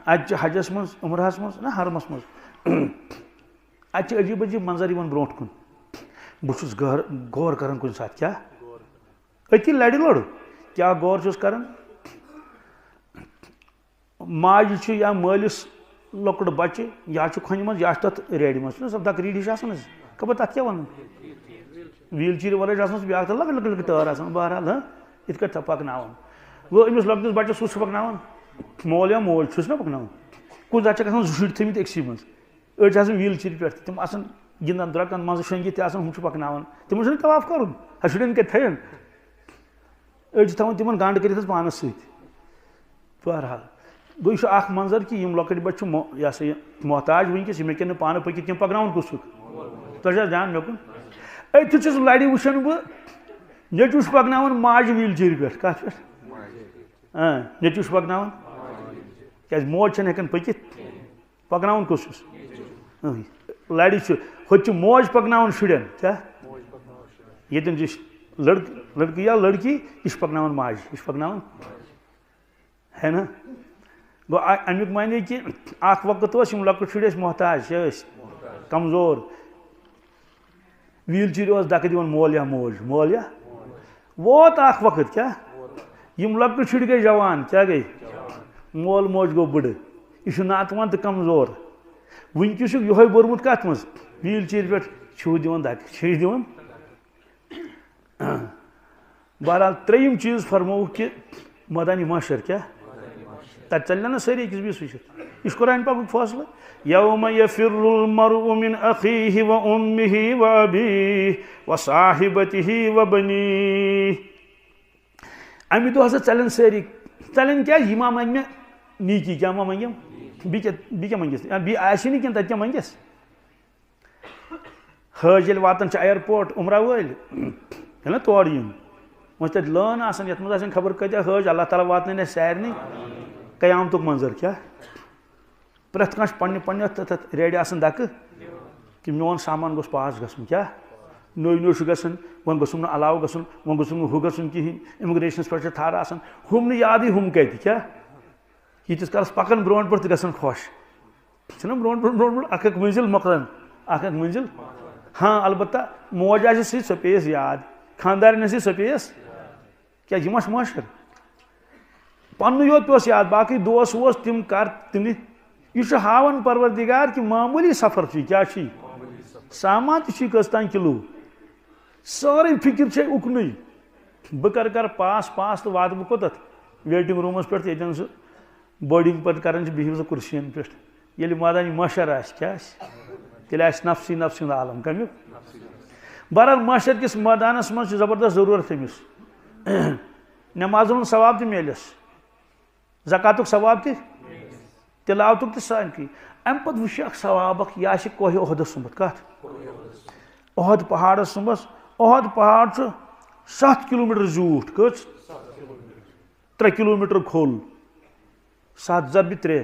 اَتہِ چھِ حجَس منٛز عُمرہَس منٛز نہ حرمَس منٛز اَتہِ چھِ عجیٖب عجیٖب منظر یِوان برونٛٹھ کُن بہٕ چھُس غور کران کُنہِ ساتہٕ کیٛاہ أتی لَڑِ لوٚڑ کیٛاہ غور چھُس کران ماجہِ چھُ یا مٲلِس لۄکُٹ بَچہِ یا چھُ کھۄنہِ منٛز یا چھُ تَتھ ریڈِ منٛز چھُنہ سۄ دَکہٕ ریٖڈ ہِش آسان حظ خبر تَتھ کیٛاہ وَنان ویٖل چیٖر وَرٲے چھِ آسان بیٛاکھ تَتھ لۄکٕٹۍ لۄکٕٹۍ لۄکٕٹۍ ٹٲر آسان بہرحال یِتھ کٲٹھۍ تَتھ پَکناوان گوٚو أمِس لۄکٹِس بَچَس سُہ چھُ پَکناوان مول یا موج چھُس نہ پَکناوان کُنہِ ساتہٕ چھِکھ آسان 2 شُرۍ تھٲیمٕتۍ أکسٕے منٛز أڑۍ چھِ آسان ویٖل چیٖرِ پٮ۪ٹھ تِم آسان گِنٛدان درٛۄکَن منٛزٕ شۄنٛگِتھ تہِ آسان ہُم چھِ پَکناوان تِمن چھُنہٕ طواف کَرُن ہا شُرٮ۪ن کَتہِ تھٲیَن أڑۍ چھِ تھاوان تِمن گنٛڈ کٔرِتھ حظ پانَس سۭتۍ بہرحال گوٚو یہِ چھُ اکھ منظر کہِ یِم لۄکٕٹۍ بَچہِ چھِ یہِ ہسا یہِ محتاج وٕنکیٚس یِم ہیٚکن نہٕ پانہٕ پٔکِتھ کینٛہہ پَکناوُن کُس چھُکھ تۄہہِ چھا دھیان مےٚ کُن أتھی چھُس لَرِ وٕچھان بہٕ نیٚچوٗ چھُ پَکناوان ماجہِ ویٖل چیٖرِ پٮ۪ٹھ کَتھ پٮ۪ٹھ نیٚچوٗ چھُ پَکناوان کیٛازِ موج چھَنہٕ ہٮ۪کان پٔکِتھ پَکناوُن کُس چھُس لَرِ چھُ ہوٚتہِ چھُ موج پَکناوان شُرٮ۪ن کیٛاہ ییٚتٮ۪ن چھِ لٔڑکہٕ یا لٔڑکی یہِ چھِ پَکناوان ماجہِ یہِ چھِ پَکناوان ہے نا گوٚو اَمیُک معنی کہِ اکھ وقت اوس یِم لۄکٕٹۍ شُرۍ ٲسۍ محتاج کیٛاہ ٲسۍ کمزور ویٖل چیٖرِ اوس دَکہٕ دِوان مول یا موج یا ووت اکھ وقت کیٛاہ یِم لۄکٕٹۍ شُرۍ گٔے جوان کیٛاہ گٔے مول موج گوٚو بٕڑٕ یہِ چھُ ناتوان تہٕ کمزور وٕنکیٚس چھُکھ یِہوے بوٚرمُت کَتھ منٛز ویٖل چیٖرِ پٮ۪ٹھ چھُ دِوان دَکہٕ چھِ دِوان بہرحال ترٛیٚیِم چیٖز فرمووُکھ کہِ مٲدانہِ محشر کیٛاہ تَتہِ ژَلہِ نا سٲری أکِس بیٚیِس وٕچھِتھ یہِ چھُ قرآنہِ پاکُک فٲصلہٕ یومَ یفِرُّ المرءُ من اخیہ و امہ و ابیہ و صاحبتہ و بنیہ اَمہِ دۄہ ہسا ژَلن سٲری ژَلن کیٛازِ یہِ ما منگہِ مےٚ نیٖکی کیٛاہ ما منگیم بیٚیہِ کیٛاہ منگٮ۪س بیٚیہِ آسہِ نہٕ کینٛہہ تَتہِ کیٛاہ منگٮ۪س حٲج ییٚلہِ واتان چھِ اَیرپوٹ عُمرہ وٲلۍ ییٚلہِ نا تورٕ یِن وۄنۍ چھِ تَتہِ لٲن آسان یَتھ منٛز آسان خبر کۭتیاہ حٲج اللہ تعالیٰ واتنٲیِن اَسہِ سارنٕے قیامتُک منظر کیٛاہ پرٛٮ۪تھ کانٛہہ چھُ پنٛنہِ تَتھ ریڈِ آسان دَکہٕ کہِ میون سامان گوٚژھ پاس گژھُن کیٛاہ نوٚو چھُ گژھان وۄنۍ گوٚژھُم نہٕ علاوٕ گژھُن وۄنۍ گوٚژھُم نہٕ ہُہ گژھُن کِہیٖنۍ اِمگریشنَس پٮ۪ٹھ چھِ تھَر آسان ہُم نہٕ یادٕے ہُم کَتہِ کیٛاہ ییٖتِس کالَس پَکان برونٛٹھ برونٛٹھ تہِ گژھان خۄش چھُنہ برونٛٹھ برونٛٹھ اکھ مٔنزِل مۄکلان اکھ مٔنزِل ہاں البتہ موج آسہِ سۭتۍ سۄ پیٚیَس یاد خانٛدارِنۍ آسہِ سۄ پیٚیَس کیٛازِ یہِ ما چھُ محشر پنٛنُے یوت پیوٚس یاد باقٕے دوس ووس تِم کر تِنہٕ یہِ چھُ ہاوان پروردِگار کہِ معموٗلی سفر چھُ یہِ کیٛاہ چھُ یہِ سامان تہِ چھُ یہِ کٔژ تانۍ کِلوٗ سٲرٕے فِکِر چھے اُکنُے بہٕ کر پاس تہٕ واتہٕ بہٕ کوٚتَتھ ویٹِنٛگ روٗمَس پٮ۪ٹھ تہٕ ییٚتٮ۪ن سُہ بوڈِنٛگ پَتہٕ کَران چھِ بِہِو سا کُرسِیَن پٮ۪ٹھ ییٚلہِ مٲدانہِ محشر آسہِ کیٛاہ آسہِ تیٚلہِ آسہِ نفسی نفسی ہُنٛد عالم کَمیُک بہرحال محشر کِس مٲدانَس منٛز چھِ زبردست ضروٗرت أمِس نٮ۪مازَن ہُنٛد ثواب تہِ میلٮ۪س زکاتُک ثواب تہِ تِلاوتُک تہِ سارنٕے اَمہِ پَتہٕ وٕچھِ اکھ ثواب اکھ یہِ آسہِ کوہِ عہدَس سُمبتھ کَتھ عہد پہاڑَس سُمبَس عہد پہاڑ چھُ 7 کِلوٗمیٖٹر زیوٗٹھ کٔژ 3 کِلوٗمیٖٹر کھوٚل 7 ضربہِ 3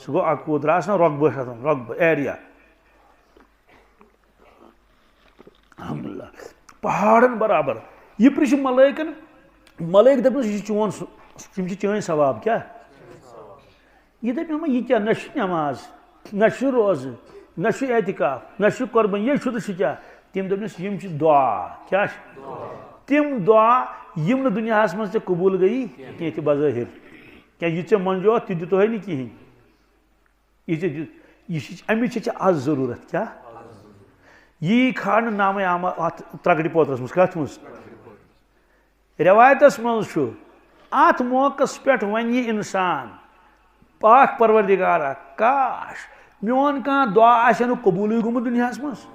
سُہ گوٚو 11 درٛاس نا رۄقبہٕ ہٮ۪تھ رۄقبہٕ ایریا الحمدُاللہ پہاڑن برابر یہِ پرٛژھِ ملٲیکن ملٲیک دَپنَس یہِ چھُ چون یِم چھِ چٲنۍ ثواب کیٛاہ یہِ دَپہِ مےٚ یہِ کیٛاہ نہ چھُ نٮ۪ماز نہ چھُ روزٕ نہ چھُ اعتکاف نہ چھُ قۄربان یے چھُ تہٕ سُہ کیٛاہ تٔمۍ دوٚپنَس یِم چھِ دُعا کیٛاہ چھِ تِم دُعا یِم نہٕ دُنیاہَس منٛز ژےٚ قبوٗل گٔیی کینٛہہ تہِ بظٲہِر کیٛازِ یہِ ژےٚ منٛجوتھ تہِ دِتوہے نہٕ کِہیٖنۍ یہِ چھِ اَمِچ چھِ ژےٚ آز ضروٗرت کیٛاہ یی کھالنہٕ نامے آما اَتھ ترٛکڑِ پوترَس منٛز کَتھ منٛز رٮ۪وایتَس منٛز چھُ اَتھ موقعس پٮ۪ٹھ وَنہِ یہِ اِنسان پاک پروردِگارا کاش میون کانٛہہ دُعا آسہِ نہٕ قبوٗلٕے گوٚمُت دُنیاہَس منٛز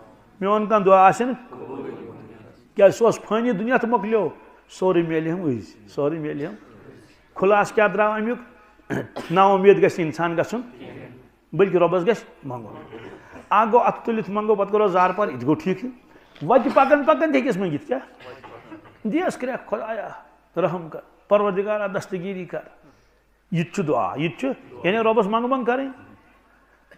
میون کانٛہہ دُعا آسہِ نہٕ کیٛازِ سُہ اوس فٲنی دُنیا تہٕ مۄکلیو سورُے میلہِ ہم أزۍ سورُے میلہِ ہم خلاص کیا درٛاو امیُک نا امید گژھِ انسان گژھُن بلکہ رۄبس گژھِ منٛگُن اکھ گوٚو اتھٕ تُلِتھ منٛگو پتہٕ کرو زار پار یہِ تہِ گوٚو ٹھیٖکھٕے وتہِ پکان پکان تہِ ہیٚکٮ۪س منٛگِتھ کیٛاہ دِیَس کرٛٮ۪کھ خۄدایا رحم کر پروردگارا دستگیری کر یہ تہِ چھُ دعا یہ تہِ چھُ یعنی رۄبس منٛگہٕ منٛگ کرٕنۍ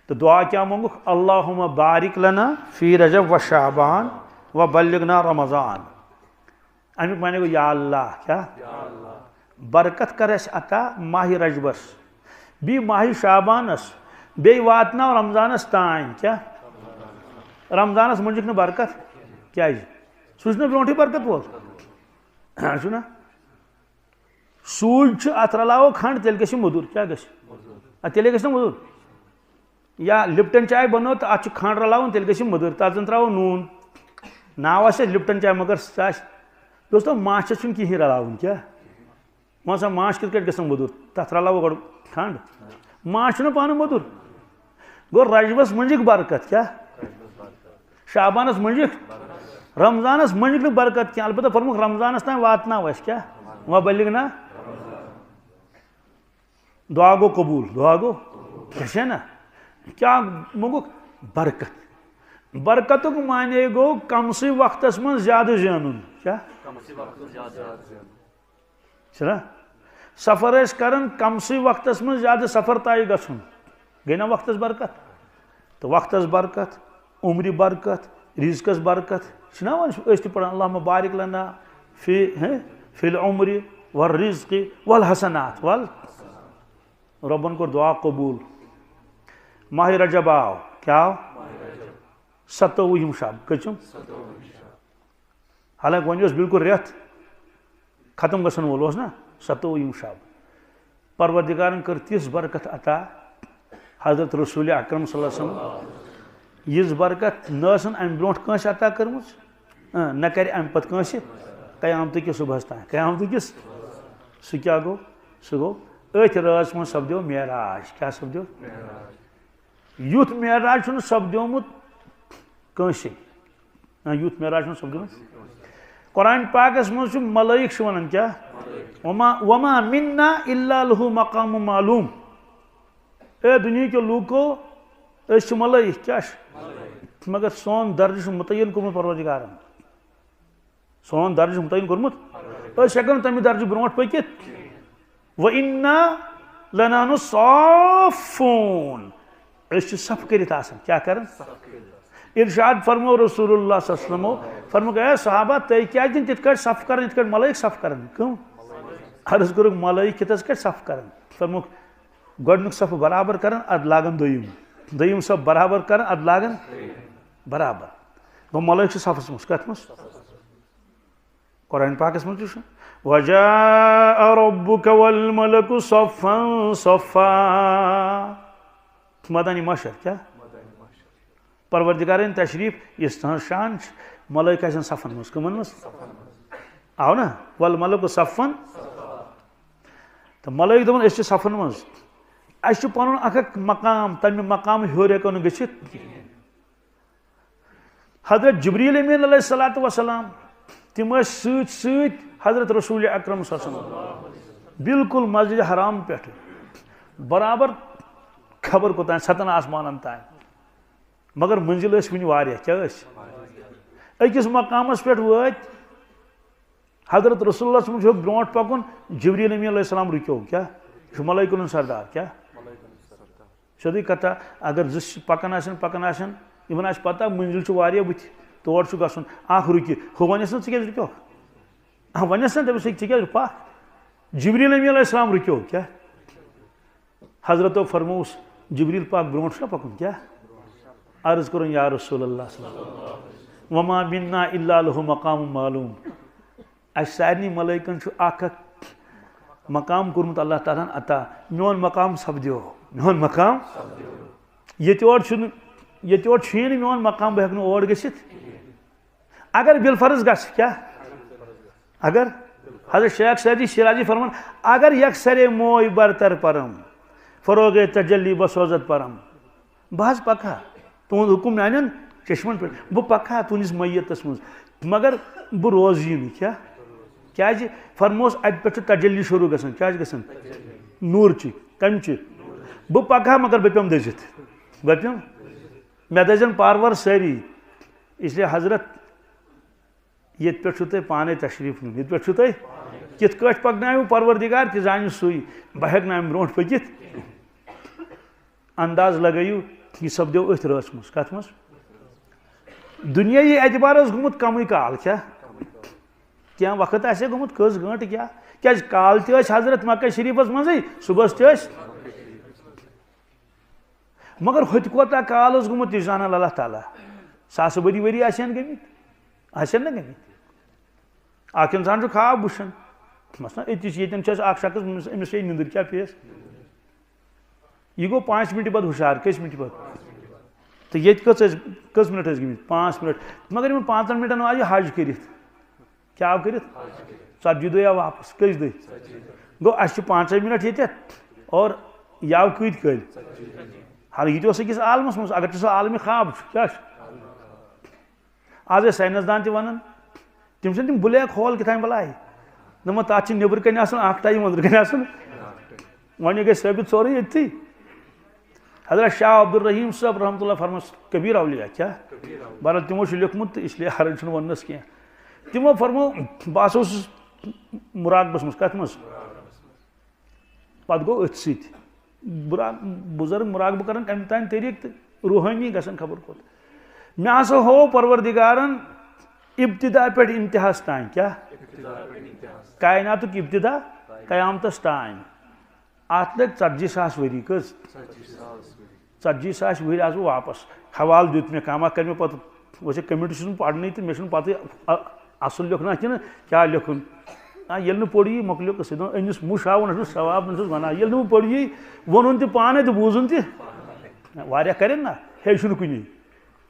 تو دعا کیا مونگُکھ اللہُمہ بارک لنا فی رجب و شعبان و بلغنا رمضان امیُک معنی گوٚو یا اللہ کیا برکت کر اَسہِ عطا ماہِ رجبس بیٚیہِ ماہِ شعبانس بیٚیہِ واتناو رمضانس تانۍ کیا رمضانس منٛزِکھ نہٕ برکت کیازِ سُہ چھُنہ برونٛٹھٕے برکت وول چھُنہ سوٗجۍ چھُ اتھ رلاوو کھنٛڈ تیٚلہِ گژھِ یہِ موٚدُر کیٛاہ گژھِ تیٚلے گژھِ نہ موٚدُر یا لپٹن چائے بنو تو اتھ کھنٛڈ رلاوُن تیٚلہِ گژھِ یہِ موٚدُر تتھ زن تراوو نوٗن ناو آسہِ لپٹن چاے مگر سُہ آسہِ دوستو ماچھس چھُنہٕ کِہیٖنۍ رلاوُن کیٛاہ وۄنۍ سا ماچھ کِتھ کٲٹھۍ گژھان موٚدُر تتھ رلاوو گۄڈٕ کھنٛڈ ماچھ چھُنہ پانہٕ موٚدُر گوٚو رجبس منٛزِکھ برکت کیٛاہ شعبانس منٛزِکھ رمضانس منٛزِکھ نہٕ برکت کینٛہہ البتہ فرموکھ رمضانس تام واتناو اَسہِ کیٛاہ وۄنۍ بلغنا دعا گوٚو قبوٗل دعا گوٚو گژھِ نا کیا مونگُکھ برکت برکتُک معنی گوٚو کمسٕے وقتس منٛز زیادٕ زینُن کیٛاہ چھُنہ سفر ٲسۍ کران کمسٕے وقتس منٛز زیادٕ سفر طے گژھُن گٔے نا وقتس برکت تہٕ وقتس برکت عمرِ برکت رزقس برکت چھِنہ وۄنۍ أسۍ تہِ پران اللہُمہ بارک لنا فی العمرِ والرزقِ والحسنات ول رۄبن کوٚر دعا قبوٗل ماہِ رجب آو کیا آو 27 شب کٔژِم حالانکہ وۄنۍ اوس بالکل رٮ۪تھ ختم گژھن وول اوس نا 27 شب پروردگارن کٔر تِژھ برکت عطا حضرت رسول اکرم صلی اللہ علیہ وسلم یِژھ برکت نہ ٲسن امہِ برونٛٹھ کٲنٛسہِ عطا کٔرمٕژ نہ کرِ امہِ پتہٕ کٲنٛسہِ قیامتہٕ کِس صبحس تام قیامتہٕ کِس سُہ کیٛاہ گوٚو سُہ گوٚو أتھۍ رٲژ منٛز سپدیو معراج کیٛاہ سپدیو یُتھ معراج چھُنہٕ سپدیومُت کٲنٛسے یُتھ معراج چھُنہٕ سپدیومُت قرآن پاکس منٛز چھُ ملٲیِک چھِ ونان کیٛاہ وما منا الا لہُ مقام معلوٗم اے دُنہیٖکیو لوٗکو أسۍ چھِ ملٲیِک کیٛاہ چھِ مگر سون درجہٕ چھُ مُتعین کوٚرمُت پروردگارن سون درجہٕ چھُ مُتعین کوٚرمُت أسۍ ہٮ۪کو نہٕ تمہِ درجہٕ برونٛٹھ پٔکِتھ وَإِنَّا لَنَحْنُ الصَّافُّونَ أسۍ چھِ صف کٔرِتھ آسان کیٛاہ کران ارشاد فرمو رسول اللہ صلی اللہ علیہ وسلم فرموکھ اے صحابہ تُہۍ کیٛازِ نہٕ تِتھ کٲٹھۍ صف کران یِتھ کٲٹھۍ ملٲیِک صف کران کٕم عرض کوٚرُکھ ملٲیِک کِتھ کٲٹھۍ صف کران فرموکھ گۄڈنیُک صف برابر کران ادٕ لاگان دوٚیِم صف برابر کران ادٕ لاگان برابر گوٚو ملٲیِک چھِ صفس منٛز کتھ منٛز قرآن پاکس منٛز تہِ چھُ وَجَاءَ رَبُّكَ وَالْمَلَكُ صَفًّا صَفًّا مدانی مشر کیا پروردگارن تشریف یس تہذ شان ملائک آسن صفن مز کمن مز آو نا والملک صفن تو ملائک دپن اس صفن مز اس پن اک مقام تمہ مقام ہیور ہیکو نہ گژھِتھ حضرت جبریل امین علیہ الصلوۃ والسلام تم سۭتۍ سۭتۍ حضرت رسول اکرم صلی اللہ علیہ وسلم بالکل مسجد حرام پہ برابر خبر کوتان 7 آسمانن تان مگر منزل ٲسۍ وٕنہِ واریاہ کیٛاہ ٲسۍ أکِس مقامس پٮ۪ٹھ وٲتۍ حضرت رسول اللہ صلی اللہ علیہ وسلم چھُ برونٛٹھ پکُن جبریل امین علیہ السلام رُکیو کیٛاہ یہِ چھُ ملائکن ہُنٛد سردار کیٛاہ سیوٚدُے کتھا اگر زٕ پکان آسن یِمن آسہِ پتہ منزل چھُ واریاہ بٕتھِ تور چھُ گژھُن اکھ رُکہِ ہُہ ونٮ۪س نہ ژٕ کیٛازِ رُکیوکھ ونٮ۪س نہ دپٮ۪س ژٕ کیٛازِ پکھ جبریل امین علیہ السلام رُکیو کیٛاہ حضرتو فرمووُس جبریل پاک برونٛٹھ چھُنہ پکُن کیٛاہ عرض کوٚرُن یا رسول اللہ صلی اللہ علیہ وسلم وما منا الا لہُ مقام معلوم اسہِ سارنٕے ملٲیکن چھُ اکھ مقام کوٚرمُت اللہ تعالیٰ ہن عطا میون مقام سپدیو میون مقام ییٚتہِ اور چھُیی نہٕ میون مقام بہٕ ہٮ۪کہٕ نہٕ اور گٔژھِتھ اگر بالفرض گژھِ کیٛاہ اگر حضرت شیخ سعدی شیرازی فرمان اگر یکسرے موے برتر پرم فروغ تجلی بسوزت پرم بہٕ حظ پکہٕ ہا تُہُنٛد حُکم میانٮ۪ن چشمن پٮ۪ٹھ بہٕ پکہٕ ہا تُہنٛدِس میتس منٛز مگر بہٕ روزٕ نہٕ کیٛاہ کیا فرموس ات پہ تجلی شروع گژھان کیا گژھان نور چی کم چی بہ پکہ مگر بہ پیم دزت بہ پیم مے دزن پارور ساری اس لیے حضرت یہ پہ تھی پانے تشریف نیون یہ پہ تھی کت کٹ پکنو پروردگار تہ زانہ سوئی بہ ہیک نا برو پکت انداز لگیو یہ سپدو ات رس مز کت مز دنیای اعتبار گومت کم کال کیا وقت آسے گومت کس گھنٹہ کیا کال تہ حضرت مکہ شریفس مزے صبح تہ مگر ہوت کوتاہ کال گومت یہ زانان اللہ تعالیٰ ساس بری وری آسن گمت نا گمت اخ انسان خواب وچھان مثلا اتن اخ شخص امس چھ نندر کیا پیس یہ گو 5 منٹ بعد ہوشیار کس منٹ بعد تو یہ کس منٹ گمت 5 منٹ مگر ان 5 منٹن آج حج کرت کیا کرت 40 دہ یا واپس کس دہ گو اس 5 منٹ یہ اور یاو کت کل ہر یہ اکس عالمس مز اگر سہ عالمی خواب کیا آج سائنسدان تہ ونان تم تم بلیک ہول کتان بلائے دپان تات نبر کن اخ ٹایم اندر کن ون گئی ثابت سورے یتھی حضرت شاہ عبدالرحیم صاحب رحمۃ اللہ فرمس کبیر اولیاء کیا بہرحال تمو لیکھمت اس لیے حرج ونس کی تمو فرمو بہت مراقبس مز کت مز پتہ گو ات ست بزرگ مراقبہ کران کم تان طریق تو روحانی گھن خبر کھت مے ہسا ہو پروردگارن ابتدا پہ انتہاس تان کیا کائنات ابتدا قیامتس تان ات لگ 40,000 وری کس 40,000 وری آس بہ واپس حوالہ دیت مے کام کر مے پتہ ویسے کمیٹی چھس پڑھنی تو مے پتہ اصل لکھنا کہ کیا لکھن یل پوری مکلیو قصد انس مش آو ثواب ونان یل پوری ون تہ پانے تو بوزن تہ کرن نا ہیچن کن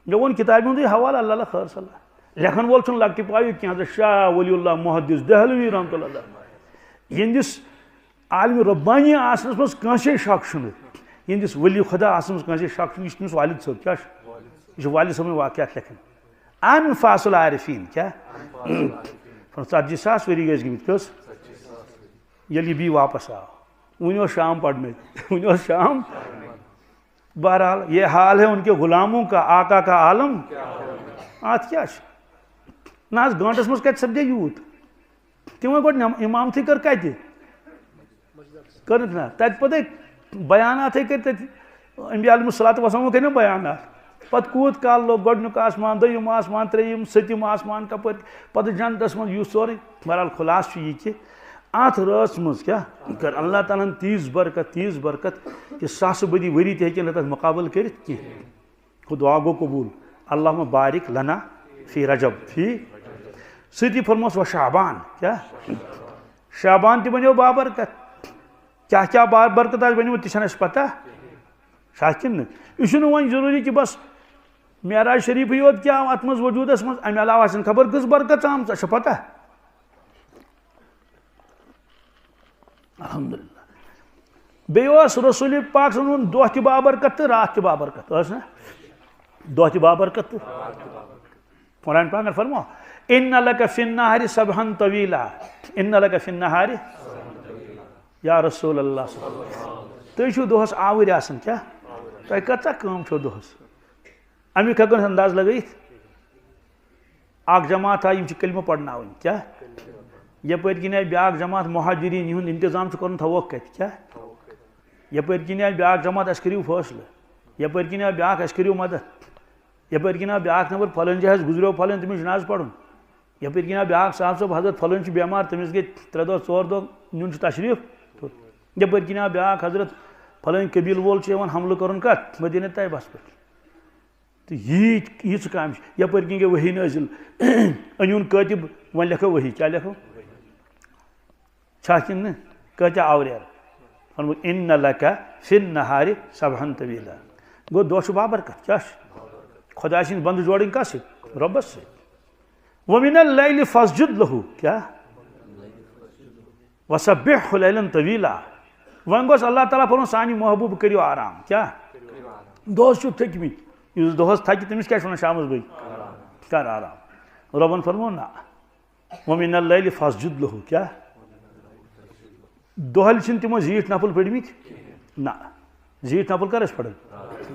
مے وون کتاب ہند حوالہ اللہ خیر صلاح لکھن وول چھ لکٹہ پائی کی حضرت شاہ ولی اللہ محدث دہلوی رحمۃ اللہ یہندس عالم ربانی آسنس مز کنسے شک چھ یہندس ولی خدا آسنس کنسے شک چھ یہ تمس والد صاحب کیا یہ والد صاحب واقعات لکھن ان فاصل عارفین کیا 40,000 وری گز گمت کس یل یہ بی واپس آو ون شام پڑھنے ون شام بہرحال یہ حال ہے ان کے غلاموں کا آقا کا عالم ات کیا نا گھنٹس مز کت سپدے یوت تمو گو امامتی کر کت کرک نا تت پتہ بیانات کر انبیاء علیہ الصلوۃ والسلام کر بیانات پتہ کوت کال لوگ گۄڈنیُک آسمان دوٚیِم آسمان ترٛیٚیِم سٔتِم آسمان کپٲرۍ پتہ جنتس منٛز یُس سورُے بہرحال خلاص چھُ یہِ کہِ اتھ رٲژ منٛز کیٛاہ کٔر اللہ تعالیٰ ہن تیٖژ برکت کہ ساسہٕ بٔدی ؤری تہِ ہیٚکہِ نہٕ تتھ مُقابل کٔرِتھ کینٛہہ ہُہ دعا گوٚو قبوٗل اللہُمہ بارک لنا فی رجب فی سۭتی فرموس و شعبان کیٛاہ شعبان تہِ بنیو بابرکت کیٛاہ کیٛاہ بابرکت آسہِ بنیومُت تہِ چھنہٕ اَسہِ پتہ چھا کِنہٕ نہٕ یہِ چھُنہٕ وۄنۍ ضروٗری کہِ بس معراج شریفٕے یوت کیٛاہ آو اتھ منٛز وجوٗدس منٛز امہِ علاوٕ آسن خبر کٔژ برکت آمژ ژےٚ چھےٚ پتہ الحمدللہ بیٚیہِ اوس رسول پاک سُنٛد دۄہ تہِ بابرکت تہٕ راتھ تہِ بابرکت ٲس نا دۄہ تہِ بابرکت تہٕ قرآن پاکن فرمو ان لک فی النہار سبحا طویلا ان لک فی النہار یا رسول اللہ تُہۍ چھِو دۄہس آوٕرۍ آسان کیٛاہ تۄہہِ کۭژاہ کٲم چھو دۄہس امیُک ہٮ۪کو انداز لگٲیِتھ اکھ جماعت آیہِ یِم چھِ کلمہٕ پرناوٕنۍ کیٛاہ یپٲرۍ کِنۍ آیہِ بیٛاکھ جماعت مہاجریٖن یِہُنٛد انتظام چھُ کرُن تھاووکھ کتہِ کیٛاہ یپٲرۍ کِنۍ آیہِ بیٛاکھ جماعت اَسہِ کٔرِو فٲصلہٕ یپٲرۍ کِنۍ آو بیٛاکھ اَسہِ کٔرِو مدد یپٲرۍ کِنۍ آو بیٛاکھ نفر پھلٲنۍ جایہِ حظ گُزریو پھلٲنۍ تٔمِس جنازٕ پرُن یپٲرۍ کِنۍ آو بیٛاکھ صاحب صٲب حضرت پھلٲنۍ چھُ بٮ۪مار تٔمِس گٔے 3 دۄہ 4 دۄہ نیُن چھُ تشریٖف یپٲرۍ کِنۍ آو بیٛاکھ حضرت پھلٲنۍ قبیٖل وول چھُ یِوان حملہٕ کرُن کتھ مدیٖنہ طیبس پٮ۪ٹھ تو ییٖژ کامہِ چھِ یپٲرۍ کِنۍ گٔے ؤحی نٲزِل أنۍوُن کٲتِب وۄنۍ لیکھو ؤحی کیٛاہ لیکھو چھا کِنہٕ نہٕ کۭتیاہ آوریر فرموو ان لک فی النہار سبحا طویلا گوٚو دۄہ چھُ بابرکت کیٛاہ چھُ خۄداے سٕنٛدۍ بنٛدٕ جوڑٕنۍ کتھ سۭتۍ رۄبس سۭتۍ ومن اللیل فاسجد لہو کیٛاہ وسبحہ لیلا طویلا وۄنۍ گوٚژھ اللہ تعالیٰ فرماوُن سانہِ محبوٗب کٔرِو آرام کیٛاہ دۄہس چھِو تھٔکمٕتۍ یُس دۄہس تھکہِ تٔمِس کیٛاہ چھِ ونان شامس بٲگۍ کر آرام رۄبن فرموو نہ وَمِنَ اللَّيْلِ فَاسْجُدْ لَهُ کیا دۄہلہِ چھِنہٕ تِمو زیٖٹھ نفل پٔرمٕتۍ نہ زیٖٹھ نفل کر ٲسۍ پران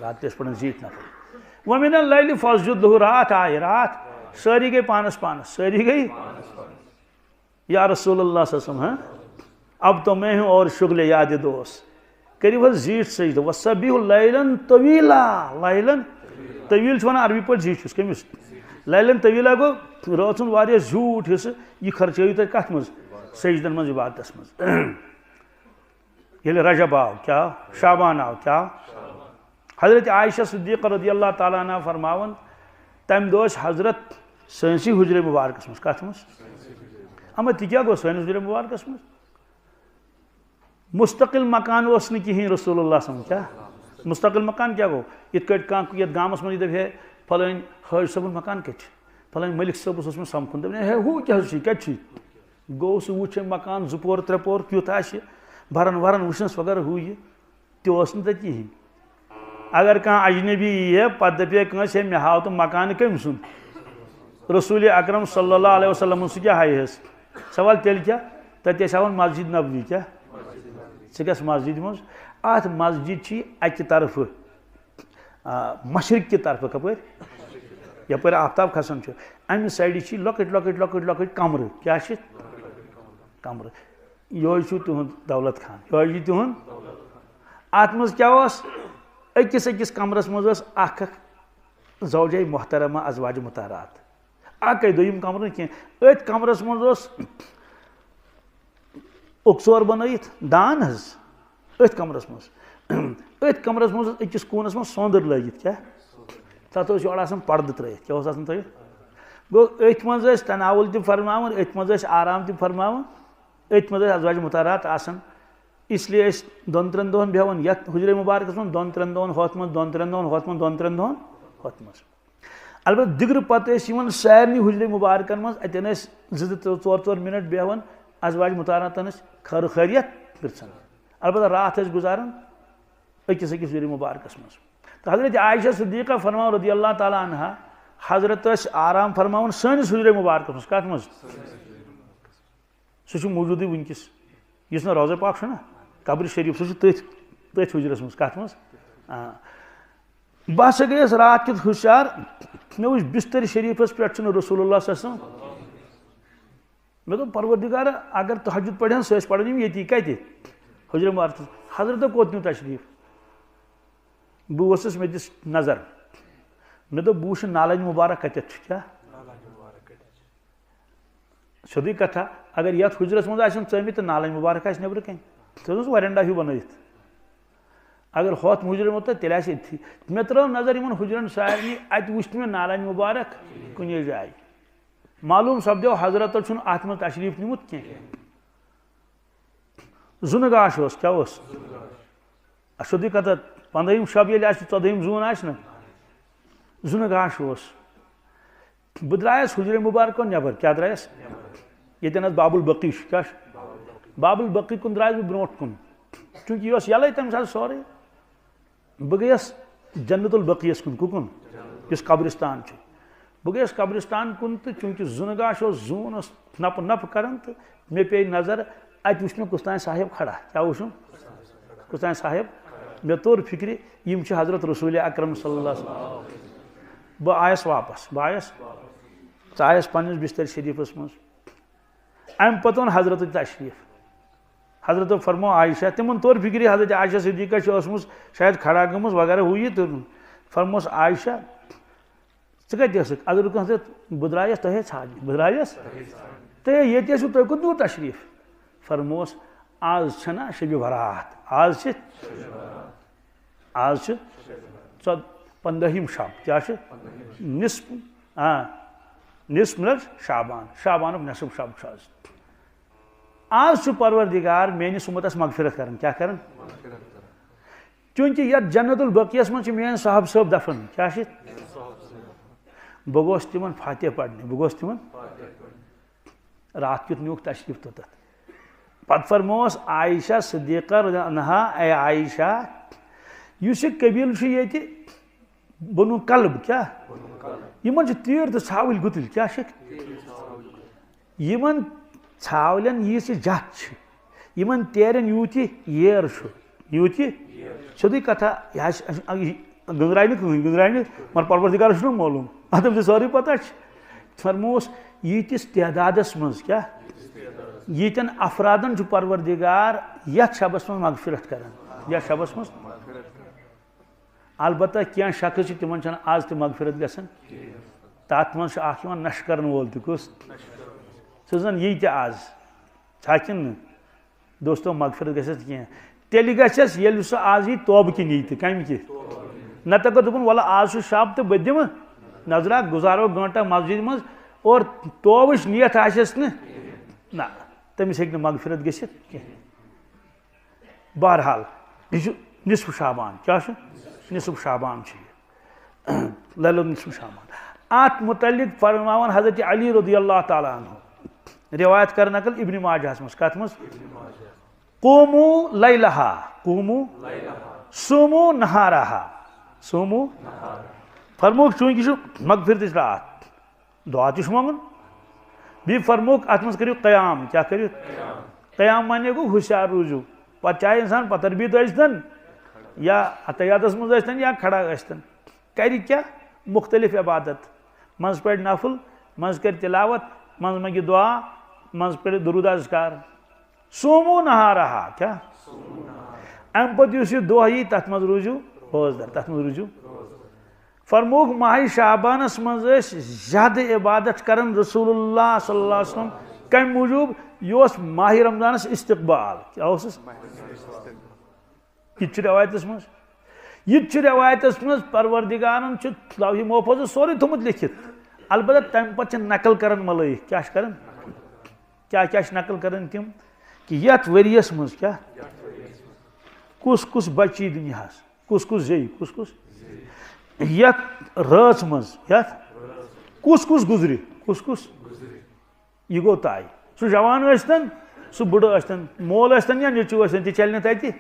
رات تہِ ٲسۍ پران زیٖٹھ نفل وَمِنَ اللَّيْلِ فَاسْجُدْ لَهُ رات آیہِ رات سٲری گٔے پانس سٲری گٔے یا رسول اللہ صلی اللہ علیہ وسلم اب تو میں ہوں اور شغل یاد دوست کٔرِو حظ زیٖٹھ سجدٕ وَسَبِّحُ لیلًا طویٖلا لیلًا طویٖل چھِ ونان عربی پٲٹھۍ زیٖٹھِس کٔمِس لیلًا طویٖلا گوٚو رٲژ ہُنٛد واریاہ زیوٗٹھ حصہٕ یہِ خرچٲیِو تُہۍ کتھ منٛز سجدن منٛز عبادتس منٛز ییٚلہِ رجب آو کیٛاہ آو شابان آو کیٛاہ آو حضرت عائشہ صدیقہ رضی اللہ تعالیٰ عنہ فرماوان تمہِ دۄہ ٲسۍ حضرت سٲنسٕے حجرے مبارکس منٛز کتھ منٛز اما تہِ کیٛاہ گوٚو سٲنِس حجرے مبارکس منٛز مستقل مکان اوس نہٕ کِہیٖنۍ رسول اللہ صلی اللہ علیہ وسلم کیٛاہ مستقل مکان کیٛاہ گوٚو یِتھ کٲٹھۍ کانٛہہ یتھ گامس منٛز یہِ دپہِ ہے فلٲنۍ حٲج صٲبُن مکان کتہِ چھُ فلٲنۍ مٔلِک صٲبس اوس مےٚ سمکھُن دپان ہے ہُہ کیٛاہ حظ چھُے کتہِ چھُے گوٚو سُہ وٕچھ مکان 2 پور 3 پور کیُتھ آسہِ بھرن ورن وٕچھنس وغیرہ ہُہ یہِ تہِ اوس نہٕ تتہِ کِہیٖنۍ اگر کانٛہہ اجنبی ییہِ پتہٕ دپہِ ہے کٲنٛسہِ ہے مےٚ ہاو تہٕ مکانہٕ کٔمۍ سُنٛد رسول اکرم صلی اللہ علیہ وسلم سُہ کیٛاہ ہایہس سوال تیٚلہِ کیٛاہ تتہِ ٲسۍ ہاوان مسجد نبوی کیٛاہ ژٕ گژھ مسجد منٛز اتھ مسجد چھِ اکہِ طرفہٕ مشرق کہِ طرفہٕ کپٲرۍ یپٲرۍ آفتاب کھسان چھُ امہِ سایڈٕ چھِ لۄکٕٹۍ لۄکٕٹۍ لۄکٕٹۍ لۄکٕٹۍ کمرٕ کیٛاہ چھِ کمرٕ یہوے چھُ تِہُنٛد دولت خان یہوے چھُ تِہُنٛد اتھ منٛز کیٛاہ اوس أکِس أکِس کمرس منٛز ٲس اکھ اکھ زوجے محترمہ ازواج مطہرات اکے دوٚیِم کمرٕ نہٕ کینٛہہ أتھۍ کمرس منٛز اوس اُکژور بنٲیِتھ دان حظ أتھۍ کمرس منٛز أتھۍ کمرس منٛز اوس أکِس کوٗنس منٛز سۄنٛدٕر لٲگِتھ کیٛاہ تتھ اوس یورٕ آسان پردٕ ترٲیِتھ کیٛاہ اوس آسان تھٲیِتھ گوٚو أتھۍ منٛز ٲسۍ تناوُل تہِ فرماوان أتھۍ منٛز ٲسۍ آرام تہِ فرماوان أتھۍ منٛز ٲسۍ ازواج مطہرات آسان اسلیے ٲسۍ 2-3 دۄہن بیٚہوان یتھ حجرے مبارکس منٛز 2-3 دۄہن ہۄتھ منٛز 2-3 دۄہن ہۄتھ منٛز 2-3 دۄہن ہۄتھ منٛز البتہ دِگرٕ پتہٕ ٲسۍ یِوان سارنٕے حجرے مبارکن منٛز اتٮ۪ن ٲسۍ 2-4 منٹ بیٚہوان ازواج مطہراتن ٲسۍ خٲر خٲریت پرژھان البتہ راتھ ٲسۍ گُزاران أکِس أکِس حجرے مبارکس منٛز تہٕ حضرت عائشہ صدیقہ فرماوان رضی اللہ تعالیٰ عنہا حضرت ٲسۍ آرام فرماوان سٲنِس حجرے مبارکس منٛز کتھ منٛز سُہ چھُ موٗجوٗدٕے وٕنکیٚس یُس نہٕ روضہ پاک چھُنہ قبرِ شریٖف سُہ چھُ تٔتھۍ حجرس منٛز کتھ منٛز بہٕ ہسا گٔیس راتھ کیُتھ ہوشیار مےٚ وٕچھ بستر شریٖفس پٮ۪ٹھ چھُنہٕ رسول اللہ صلی اللہ علیہ وسلم مےٚ دوٚپ پروردِگارا اگر تہجُد پرن سُہ ٲسۍ پران یِم ییٚتی کتہِ حجرے مبارکس حضرتو کوٚت نیوٗ تشریٖف بہٕ اوسُس مےٚ دِژ نظر مےٚ دوٚپ بہٕ وٕچھِ نالنہِ مُبارک کتٮ۪تھ چھُ کیٛاہ سیوٚدُے کتھا اگر یتھ حجرس منٛز آسن ژٲمٕتۍ تہٕ نالنہِ مُبارک آسہِ نیبرٕ کنۍ سُہ اوس ویرنڈا ہیوٗ بنٲیِتھ اگر ہوٚتھ حجرے منٛز تہٕ تیٚلہِ آسہِ ییٚتھی مےٚ ترٲو نظر یِمن حجرن سارنٕے اتہِ وٕچھ نہٕ مےٚ نالنہِ مُبارک کُنی جایہِ معلوٗم سپدیو حضرتو چھُنہٕ اتھ منٛز تشریٖف نیوٗمُت کینٛہہ زُنہٕ گاش اوس کیٛاہ اوس سیوٚدُے کتھا 15ہِم شب ییٚلہِ آسہِ 14ہِم زوٗن آسہِ نہ زُنہٕ گاش اوس بہٕ درٛایس حجرے مُبارکو نٮ۪بر کیٛاہ درٛایس ییٚتٮ۪ن حظ باب البقی چھُ کیٛاہ چھُ باب البقی کُن درٛایس بہٕ برونٛٹھ کُن چوٗنٛکہِ یہِ اوس یَلے تمہِ ساتہٕ سورُے بہٕ گٔیس جنت البقیَس کُن کُکُن یُس قبرستان چھُ بہٕ گٔیس قبرستان کُن تہٕ چوٗنٛکہِ زُنہٕ گاش اوس زوٗن اوس نپہٕ نپہٕ کران تہٕ مےٚ پیٚیہِ نظر اتہِ وٕچھ مےٚ کُستام صاحب کھڑا کیٛاہ وٕچھُم کُستام صاحب مےٚ توٚر فِکرِ یِم چھِ حضرت رسول اکرم صلی اللہ علیہ وسلم بہٕ آیس واپس ژٕ آیس پننِس بستر شریٖفس منٛز امہِ پتہٕ اوٚن حضرتُک تشریٖف حضرتو فرمو عائشہ تِمن توٚر فِکرِ حضرت عائشہ صدیقہ چھِ ٲسمٕژ شاید کھڑا گٔمٕژ وغیرہ ہُہ یہِ تہٕ فرموس عائشہ ژٕ کتہِ ٲسٕکھ اگر دوٚپُکھ حضرت بہٕ درٛایس تۄہے ژھانٛڈنہِ بہٕ درٛایس تہٕ ییٚتہِ ٲسِو تُہۍ کوٚت نیوٗ تشریٖف فرموس آز چھنا شبِ برات آز چھِ 15ہِم شب کیٛاہ چھِ نصف شابانُک نصف شب چھُ آز چھُ پروردِگار میٲنِس اُمتس مغفرت کران کیٛاہ کران چوٗنٛکہِ یتھ جنت البقیَس منٛز چھِ میٲنۍ صاحب صٲب دفن کیٛاہ چھِ بہٕ گوس تِمن فاتح پرنہِ راتھ کیُتھ نیوٗکھ تشریٖف توٚتتھ پتہٕ فرموس عائشہ صدیقہ رضی اللہ عنہا اے عائشہ یُس یہِ قبیٖلہٕ چھُ ییٚتہِ بنو کلب کیٛاہ یِمن چھِ تیٖر تہٕ ژھاوٕلۍ گُتٕلۍ کیٛاہ چھِ یمن ژھاولن یس جتھ یمن تیرن یوت یہ یوت سیودی کتھا یہ گنگرائی گنگرائی مگر پروردگارس چھُنہٕ معلوم اتم سے سوری پتہ فرموس یتس تعدادس مز کیا یتن افرادن چھُ پروردگار یتھ شبس مز مغفرت کران یتھ شبس مز البتہ کیا شخص تمن چھنہٕ آز تہِ مغفرت گژھان تات مز اکھ یوان نشہ کرن وول تہِ کُس سُہ زن یی تہِ آز ژھاکن نہٕ دوستو مغفرت گژھٮ۪س کینٛہہ تیٚلہِ گژھٮ۪س ییٚلہِ سُہ آز یی توبہٕ کِنۍ یی تہِ کمہِ کہِ نتہٕ اگر دوٚپُن وَلہٕ آز چھُ شب تہٕ بہٕ دِمہٕ نظرا گُزارو گٲنٹا مسجد منٛز اور توبٕچ نیت آسٮ۪س نہٕ نہ تٔمِس ہیٚکہِ نہٕ مغفرت گٔژھِتھ کینٛہہ بہرحال یہِ چھُ نصف شابان کیٛاہ چھُ نصف شابان چھُ یہِ لیلُ نصف شابان اتھ متعلق فرماوان حضرت علی رضی اللہ تعالیٰ عنہ روایت کر نقل ابن ماجہس منٛز کتھ منٛز قومو لیلہا قومو سومو نہارہا سومو فرموک چونکہ چھُ مغفرتٕچ رات دعا تہِ چھُ منٛگُن بیٚیہِ فرموک اتھ منٛز کٔرِو قیام کیٛاہ کٔرِو قیام مانے گوٚو ہوشیار روٗزِو پتہٕ چاہے انسان پتربیٖت ٲسۍتن یا عطیاتس منٛز ٲسۍتن یا کھڑا ٲسۍتن کرِ کیٛاہ مختلف عبادت منٛزٕ پرِ نفل منٛزٕ کرِ تلاوت منٛزٕ منگہِ دعا منٛزٕ پرِ درود اذکار سومو نہارہا کیٛاہ امہِ پتہٕ یُس یہِ دۄہ یی تتھ منٛز روٗزِو روزدر تتھ منٛز روٗزِو فرموک ماہ شعبانس منٛز ٲسۍ زیادٕ عبادت کران رسول اللہ صلی اللہ علیہ وسلم کمہِ موٗجوٗب یہِ اوس ماہ رمضانس استقبال کیٛاہ اوسُس یہِ تہِ چھُ رٮ۪وایتس منٛز یہ روایتس مز پروردگارن لوح محفوظ سورے تھومت لکھت البتہ تم پتہ نقل کرن ملائک کیا کرن کیا نقل کرن تم کہ یت وریس مز کیا کس کس بچی دنیا کس کس زی کس کس یت رٲژ مز یت کس کس گزری کس کس یہ گو طے سہ جوان ٲسۍتن سہ بُڑٕ ٲسۍتن مول ٲسۍتن یا نیٚچوٗ ٲسۍتن تہِ چلہِ نہٕ تتہِ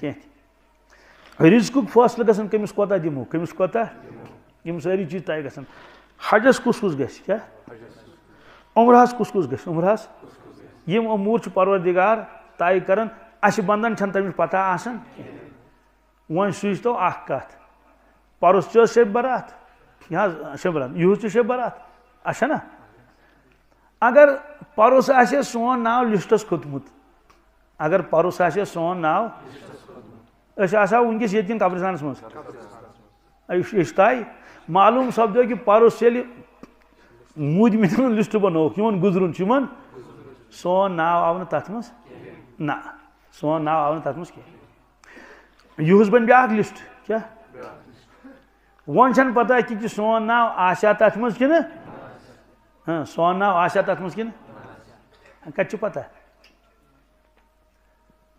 کینٛہہ رزقُک فٲصلہٕ گژھان کٔمِس کوتاہ دِمو کٔمِس کوتاہ یِم سٲری چیٖز طے گژھان حجس کُس کُس گژھِ کیٛاہ عمرہس کُس کُس گژھِ عمرہس یِم اموٗر چھُ پروردگار طے کران اَسہِ بنٛدن چھنہٕ تَمِچ پتہ آسان وۄنۍ سوٗنٛچتو اکھ کتھ پرُس تہِ ٲس شب برات یہِ حظ شب برات یِہُس تہِ شب برات اچھا نا اگر پرُس آسہِ سون ناو لسٹس کھوٚتمُت اگر پرُس آسہِ سون ناو أسۍ آسہو وٕنکیٚس ییٚتہِ کِنۍ قبرستانس منٛز یہِ چھُ طے معلوم سپدیو کہ پرُس ییٚلہِ موٗدمٕتۍ ہُنٛد لسٹ بنووُکھ یِمن گُزرُن چھُ یِمن سون ناو آو نہٕ تتھ منٛز نہ سون ناو آو نہٕ تتھ منٛز کینٛہہ یِہُس بنہِ بیٛاکھ لسٹ کیٛاہ وۄنۍ چھنہٕ پتہ کہ سون ناو آسیا تتھ منٛز کِنہٕ سون ناو آسیا تتھ منٛز کِنہٕ کتہِ چھِ پتہ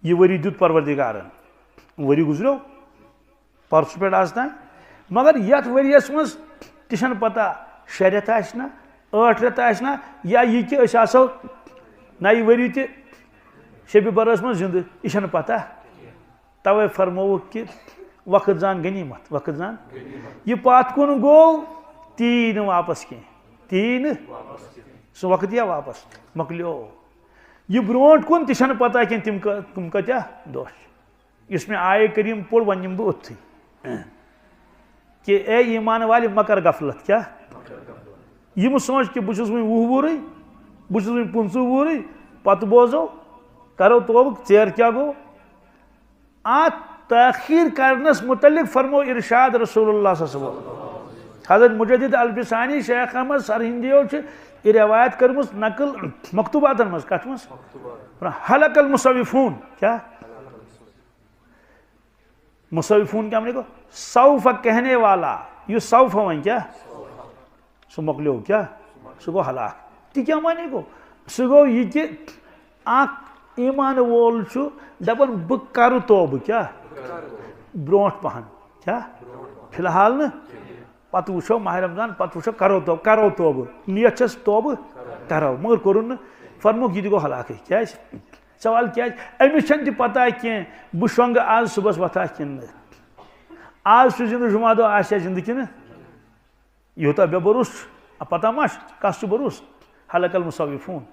یہِ ؤری دیُت پروردگارن ؤری گزریو پرسو پٮ۪ٹھ آز تام مگر یتھ ؤریس منٛز تہِ چھنہٕ پتہ 6 رٮ۪تھ آسہِ نا 8 رٮ۪تھ آسہِ نا یا یہِ کہِ أسۍ آسو نَیہِ ؤری تہِ شبِ برس منٛز زِندٕ یہِ چھنہٕ پتہ توے فرمووُکھ کہ وقت زان غنیمت وقت زان یہ پتھ کُن گوٚو تی نہٕ واپس کینٛہہ تی نہٕ سُہ وقت یا واپس مۄکلیو یہ برونٛٹھ کُن تہِ چھنہٕ پتہ کینٛہہ تِم کۭتیاہ دۄہ چھِ یُس مےٚ آیے کریٖم پوٚر وۄنۍ نِمہٕ بہٕ اوٚتتھٕے کہ اے ایمان والہِ مکر غفلت کیٛاہ یِم سونٛچ کہ بہٕ چھُس وُنہِ 20 وُہرٕے بہٕ چھُس وُنہِ 25 وُہرٕے پتہٕ بوزو کرو توبہٕ ژیر کیٛاہ گوٚو اتھ تٲخیٖر کرنس متعلق فرمو ارشاد رسول اللہ صلی اللہ علیہ وسلم حضرت مجدد الفسانی شیخ احمد سرہندیو چھِ یہ روایت کٔرمٕژ نقل مکتوباتن منٛز کتھ منٛز حلق المصوفون کیٛاہ مصوفون کیا کو سوف کہنے والا یہ سوف ون کیا سہ مکلیو کیا سہ گو ہلاک تہ کیا مانے گو سہ گو یہ کہ اخ ایمان وول دپان بہ کرٕ توبہ کیا برونٹ پہن کیا فی الحال نا پتہ وچھو ماہ رمضان پتہ وچھو کرو توبہ نیت چھس توبہ کرو مگر کورُن نہٕ فرموک یہ تہ گو ہلاکے کیاز سوال کیا امس چھنہٕ تہِ پتہ کینٛہہ بہٕ شۄنٛگہٕ آز صُبحس وۄتھا کِنہٕ نہٕ آز چھُ زِندٕ جُمعہ دۄہ آسیا زِندٕ کِنہٕ یوٗتاہ بے بروس چھُ پتہ ما چھِ کس چھُ بروس حلق المصوفون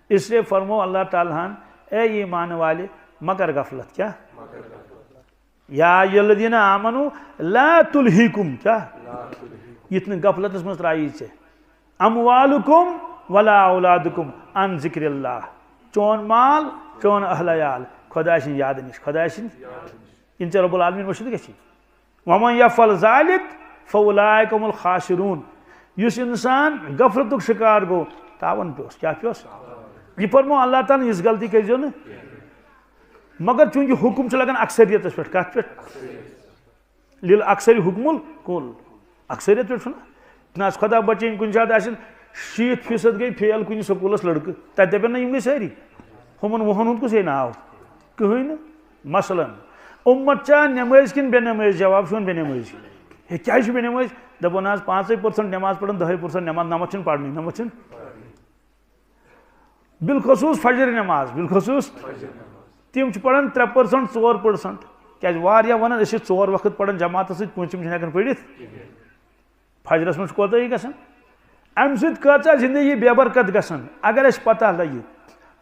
اس لیے فرمو اللہ تعالیٰ اے ایمان والے مگر غفلت کیا یا الذین آمنو لا تلہیکم کیا یہ غفلت من ترائی اموالکم ولا اولادکم عن ذکر اللہ چون مال چون اہل عیال خدا سن یاد نش خدا سن ان رب العالمین مشد گی ومن یفعل ذلک فاولئک هم الخاسرون اس انسان غفلتک شکار گو تاون پیوس کیا پیوس یہ فرمو اللہ تعالیٰ اس غلطی کریو نا مگر چونکہ حکم لگان اکثریت پہ کت پہ لیل اکثر حکم الکل اکثریت پہ نا خدا بچین کن سات 70% گئی فیل کن سکولس لڑکہ تب دپن نا گئی ساری ہمن وہن ہند کس ناو کہین مثلا امت چاہ نماز کن بے نماز جواب چون بے نماز کیا بے نماز دپن آج 5% نماز پڑھن 10% نماز نمت چھ پڑھنی نمت چھ بالخصوص فجر نماز بالخصوص تم پڑھان 3% 4% کیا ونان اس 4 وقت پڑھان جماعت ست پونچم ہیکن پڑھت فجرس من کوتاہی گژھان ام سۭتۍ کۭژاہ زندگی بے برکت گژھان اگر اس پتہ لگی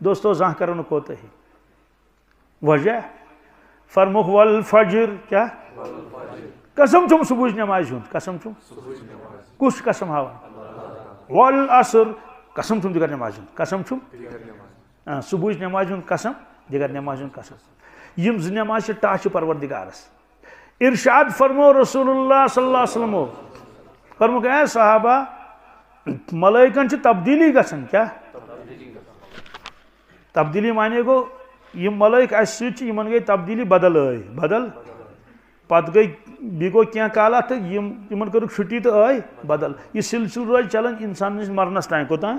دوستو زانٛہہ کرو نہٕ کوتاہی وجہ فرموک والفجر کیا قسم چھم صبح نماز ہند قسم چھم کس قسم ہاوان والعصر قسم چھم دیگر نماز ہند قسم چھم صبح نماز ہند قسم دیگر نماز ہند قسم یم ز نماز ٹاچ پروردگارس ارشاد فرمو رسول اللہ صلی اللہ علیہ وسلم فرموک اے صحابہ ملائکن تبدیلی گژھان کیا تبدیلی مانے گو یہ ملائک اس یمن گئی تبدیلی بدل بدل پتہ گئی بی گو کیا کالا تو یمن کر چھٹی تو بدل یہ سلسل روز چلان انسان مرنس تین کوتان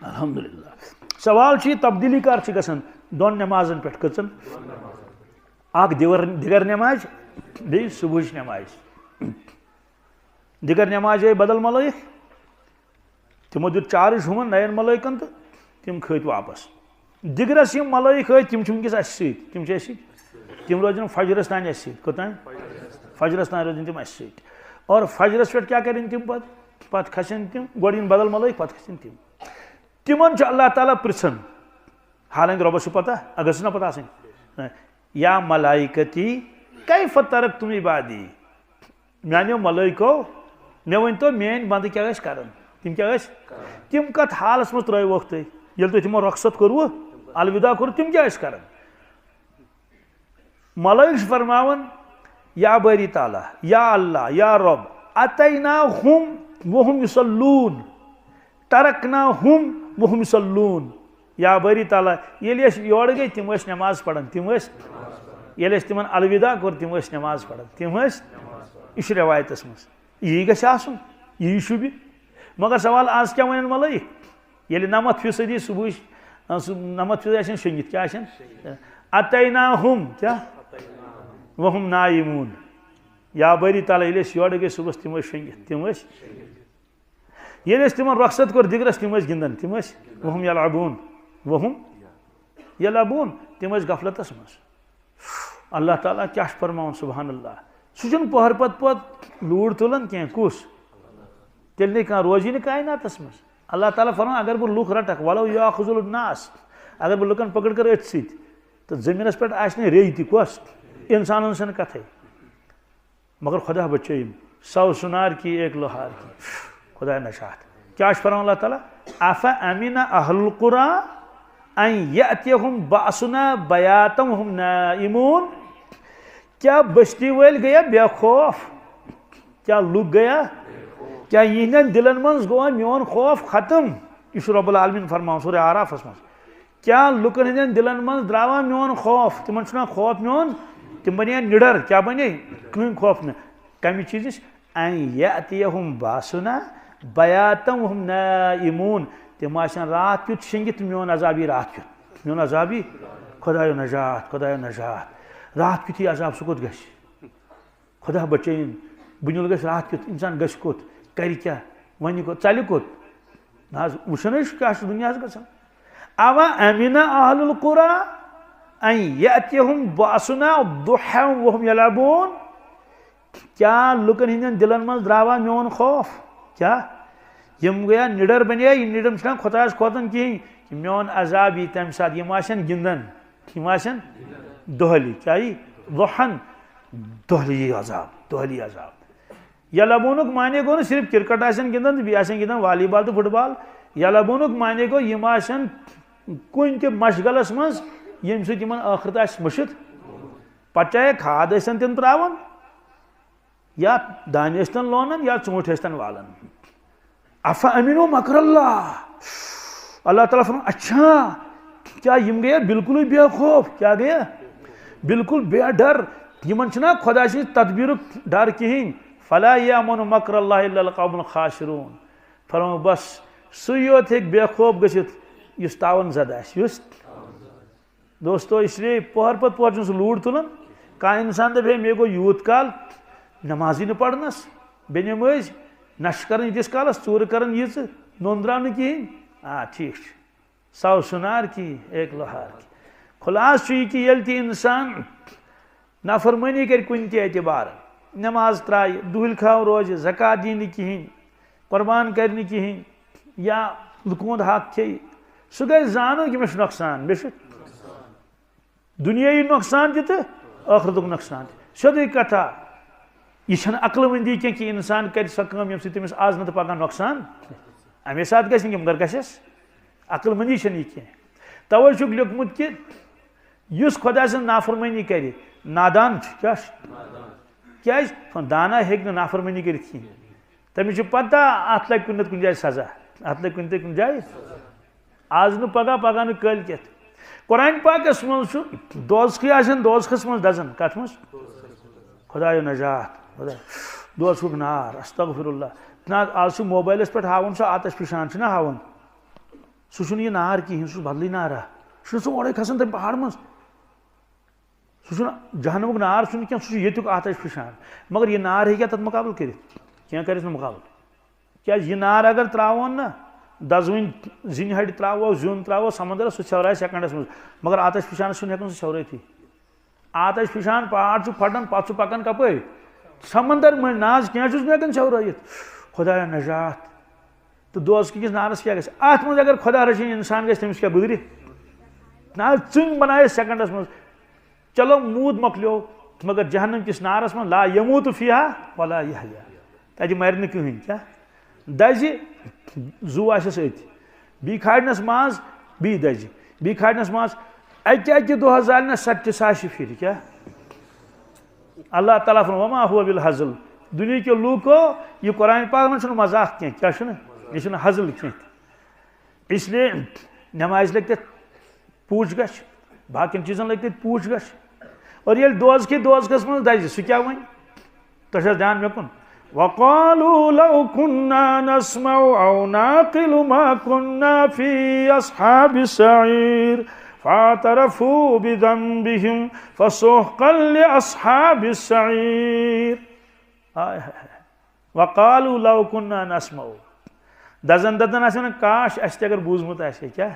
الحمدللہ سوال تبدیلی کر گژھان دون نمازن پہ کچن اخ دیگر نماز بی صبح نماز دیگر نماز بدل ملائک تمو دیت چارج ہمن نین ملائکن تو تم کھت واپس دگرس یم ملائک تم ونکس اس تم تم روزن فجرس تان اس کوتان فجرس تان روزن تم اس اور فجرس پہ کیا کریں تم پت کھسن تم گوڑ بدل ملائک پت کھسن تم تمن اللہ تعالیٰ پرژھن حالانکہ ربس پتہ اگر نا پتہ آسن یا ملائکتی کیف ترکتم عبادی میانو ملائکو مے ونتو میان بند کیا کرن تم کیا تم کت حالس مز تروک تھی یل تھی تمو رخصت کرو الوداع کور تم کیا کرن ملائک فرماون یا باری تعالیٰ یا اللہ یا رب اتیناہم وہم یصلون ترکناہم وہم یصلون یا باری تعالیٰ یل یور گئی تم نماز پڑھن تم یل تمن الوداع کور تم نماز پڑھن تم یہ روایتس مز یہ گژھِ آسن یہ شوبہ مگر سوال آج کیا ون ملائک یل 90% صبح 90% شنگت کیا اتیناہم کیا وہم نائمون یا باری تعالیٰ یل یور گئی صبح تم شنگت تم یل تمن رخصت کور دگرس تم گندن تم وہم یلعبون وہم یلعبون تم غفلتس مز اللہ تعالیٰ کیا فرماون سبحان اللہ سہ پہر پت لوڑ تلان کی کس تیل نہیں کھانا روزی نہیں کائناتس مز اللہ تعالیٰ فرمان اگر بہ لوک رٹک ولو یاخذ الناس اگر بہ لکن پکڑ کر ات ست تو زمینس پہ آہ ری تہ کس انسان سن کتھے مگر خدا بچیم 100 سنار کی 1 لوہار کی خدا نشاط کیا فرمان اللہ تعالیٰ افا امین اہل القرى ان یأتیہم بأسنا بیاتا وہم نائمون کیا بستی ول گیا بے خوف کیا لوگ گیا کیا یہن دلن من گوا میون خوف ختم یہ رب العالمین فرمان سورہ اعراف مز کیا لکن ہندین دلن من درا میون خوف تمن چھنا خوف میون تم بنے نڈر کیا بنے کہیں خوف نہ کمی چیز ان یأتیہم باسنا بیاتا وہم نائمون تم آسان رات کیت شنگت میون عذابی رات کیت میون عذابی خدایو نجات خدایو نجات رات کیت عذاب سہ کت گھ خدا بچین بنیل گھ رات کیت انسان گھ کت کر کیا ون ثل کت نا وچن کیا دنیا گھان اوا امین اہل القرى ان یأتیہم باسنا ضحا وہم یلعبون کیا لکن ہندین دلن من درا میون خوف کیا یم گیا نڈر بنے یہ نڈر چھنا خدایس کھوتن کہیں کہ میون عذاب یہ تمہ سات یم آسن گندن یم آسن دہلی کیا ضحن دہلی عذاب دہلی عذاب یلبونک معنی گو نا صرف کرکٹ آسن گندن بی آسن گندن والی بال تو فٹ بال یلبونک معنی گو یم آسن کن تہ مشغلس مز یم سۭتۍ یمن ٲخرت آسہِ مٔشِتھ پتہٕ چاہے کھاد ٲسۍتن تِم تراون یا دانہِ ٲسۍتن لونان یا ژوٗنٛٹھۍ ٲسۍتن والان اف امنو مکر اللہ اللہ تعالیٰ فرمان اچھا کیا یم گیا بالکل بے خوف کیا گیا بالکل بے ڈر یمن چھنا خدا سٕنٛز تدبیرُک ڈر کہین فلا یامن مکر اللہ الا القوم الخاسرون فرمان بس سُے یوت ہیٚکہِ بے خوف گٔژھِتھ یُس تاون زد آسہِ یُس دوستو اس لیے پہر پتہ پہر چھُنہٕ سُہ لوٗر تُلان کانٛہہ اِنسان دپہِ ہے مے گوٚو یوٗت کال نمازٕے نہٕ پرنس بیٚنہِ مٲج نش کرن یٖتِس کالس ژوٗرٕ کرن یِژٕ نوٚن درٛاو نہٕ کِہیٖنۍ ٹھیٖک چھُ سو سُنار کی ایک لوہار کی خلاص چھُ یہِ کہِ ییٚلہِ تہِ اِنسان نافرمٲنی کرِ کُنہِ تہِ اعتبار نماز ترٛایہِ دُہِل کھاو روزِ زکات دِی نہٕ کِہیٖنۍ قۄربان کرِ نہٕ کِہیٖنۍ یا لُکہٕ ہُنٛد حق کھیٚیہِ سُہ گژھِ زانُن کہِ مےٚ چھُ نۄقصان مےٚ چھُ دُنیٲیی نۄقصان تہِ تہٕ ٲخرتُک نۄقصان تہِ سیوٚدُے کتھا یہ چھنہٕ عقل مندی کینٛہہ کہ انسان کرِ سۄ کٲم ییٚمہِ سۭتۍ تٔمِس آز نہٕ تہٕ پگاہ نۄقصان امی ساتہٕ گژھِ نہٕ کینٛہہ مگر گژھٮ۪س عقل مندی چھنہٕ یہِ کینٛہہ توے چھُکھ لیوٚکھمُت کہ یُس خۄدا سٕنٛز نافرمٲنی کرِ نادان چھُ کیٛاہ چھُ کیٛازِ دانا ہیٚکہِ نہٕ نافرمٲنی کٔرِتھ کِہیٖنۍ تٔمِس چھُ پتہ اتھ لگہِ کُنہِ نتہٕ کُنہِ جایہِ سزا اتھ لگہِ کُنہِ تہِ کُنہِ جایہِ آز نہٕ پگاہ پگاہ نہٕ کٲلۍ کٮ۪تھ قرآن پاکس منٛز چھُ دوزخٕے آسن دوزخس منٛز دزان کتھ منٛز خۄدایا نجات خدا دوزخُک نار استغفر اللہ نا آز چھُ موبایلس پٮ۪ٹھ ہاوان سُہ آتش فِشان چھُنہ ہاوان سُہ چھُنہٕ یہِ نار کِہیٖنۍ سُہ چھُ بدلٕے نارا سُہ چھُنہٕ سُہ اورے کھسان تَمہِ پہاڑ منٛز سُہ چھُنہٕ جہنمُک نار چھُنہٕ کینٛہہ سُہ چھُ ییٚتیُک آتش فِشان مگر یہِ نار ہیٚکیٛاہ تتھ مُقابلہٕ کٔرِتھ کینٛہہ کٔرِس نہٕ مُقابلہٕ کیٛازِ یہِ نار اگر ترٛاوون نا دزوٕنۍ زِنہِ ہڑِ ترٛاوو زیُن ترٛاوو سمندرس سُہ سیٚورایہِ سیکنڈس منٛز مگر آتش فِشانس چھُنہٕ ہٮ۪کان سُہ سیٚورٲیتھٕے آتش فِشان پہاڑ چھُ پھٹان پتہٕ چھُ پکان کپٲرۍ سمندر مٔنٛزۍ ناز کینٛہہ چھُس نہٕ ہٮ۪کان سیٚورٲیِتھ خۄدایا نجات تہٕ دوزخہٕ کِس نارس کیٛاہ گژھِ اتھ منٛز اگر خۄدا رٔچھِنۍ انسان گژھِ تٔمِس کیٛاہ گُزرِ نہ حظ ژٕنۍ بنایس سیکنڈس منٛز چلو موٗد مۄکلیو مگر جہنم کِس نارس منٛز لا یموٗتُ فیہا ولا یحیا تتہِ مرِ نہٕ کٕہٕنۍ کیٛاہ دزِ زُو آسٮ۪س أتھۍ بیٚیہِ کھالنس ماز بیٚیہِ دزِ بیٚیہِ کھالنس ماز اکہِ دۄہ زالنس 70,000 پھرِ کیٛاہ اللہ تعالیٰ فرماوان وما هو بالحزل دُنہیٖکیو لوٗکو یہِ قرآن پاک منٛز چھُنہٕ مزاق کینٛہہ کیٛاہ چھُنہٕ یہِ چھُنہٕ حزل کینٛہہ اس لیے نٮ۪مازِ لگہِ تتھ پوٗچھ گژھِ باقین چیٖزن لگہِ تتہِ پوٗچھ گژھِ اور ییٚلہِ دوزخس منٛز دزِ سُہ کیٛاہ وَنہِ تۄہہِ چھا دھیان مےٚ کُن وقالوا لو كنا نسمع او نعقل ما كنا في اصحاب السعير فاعترفوا بذنبهم فسحقا لاصحاب السعير وقالوا لو كنا نسمع دزن ددن آسہِ ونان کاش اسہِ تہِ اگر بوٗزمُت آسہِ ہے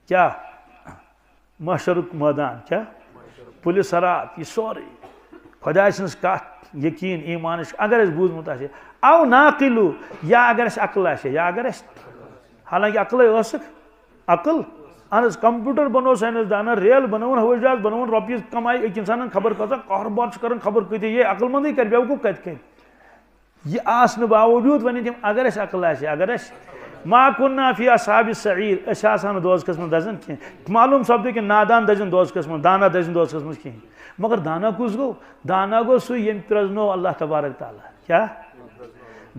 کیٛاہ محشرُک مٲدان کیٛاہ پُلہِ صراط یہِ سورُے خۄداے سٕنٛز کتھ یقین ایمانٕچ اگر اسہِ بوٗزمُت آسہِ او ناقلو یا اگر اسہِ عقل آسہِ یا اگر اسہِ حالانکہِ عقلے ٲسٕکھ عقل اہن حظ کمپیوٗٹر بنوو ساینس دانن ریل بنٲوٕن ہوٲیی جہاز بنٲوٕن رۄپیہِ کمایہِ أکۍ انسانن خبر کۭژاہ کاروبار چھُ کران خبر کۭتیاہ یہِ عقل مندٕے کرِ بیوقوٗف کتہِ کرِ یہِ آسنہٕ باوجوٗد ونن تِم اگر اسہِ عقل آسہِ اگر اسہِ ما كنا في اصحاب السعير أسۍ آسہٕ ہا نہٕ دوزخس منٛز دزان کینٛہہ معلوٗم سپدِ کہِ نادان دزن دوزخس منٛز دانا دزن دوزخس منٛز کِہیٖنۍ مگر دانا کُس گوٚو دانا گوٚو سُہ ییٚمۍ پرٛزنوو اللہ تبارک تعالیٰ کیٛاہ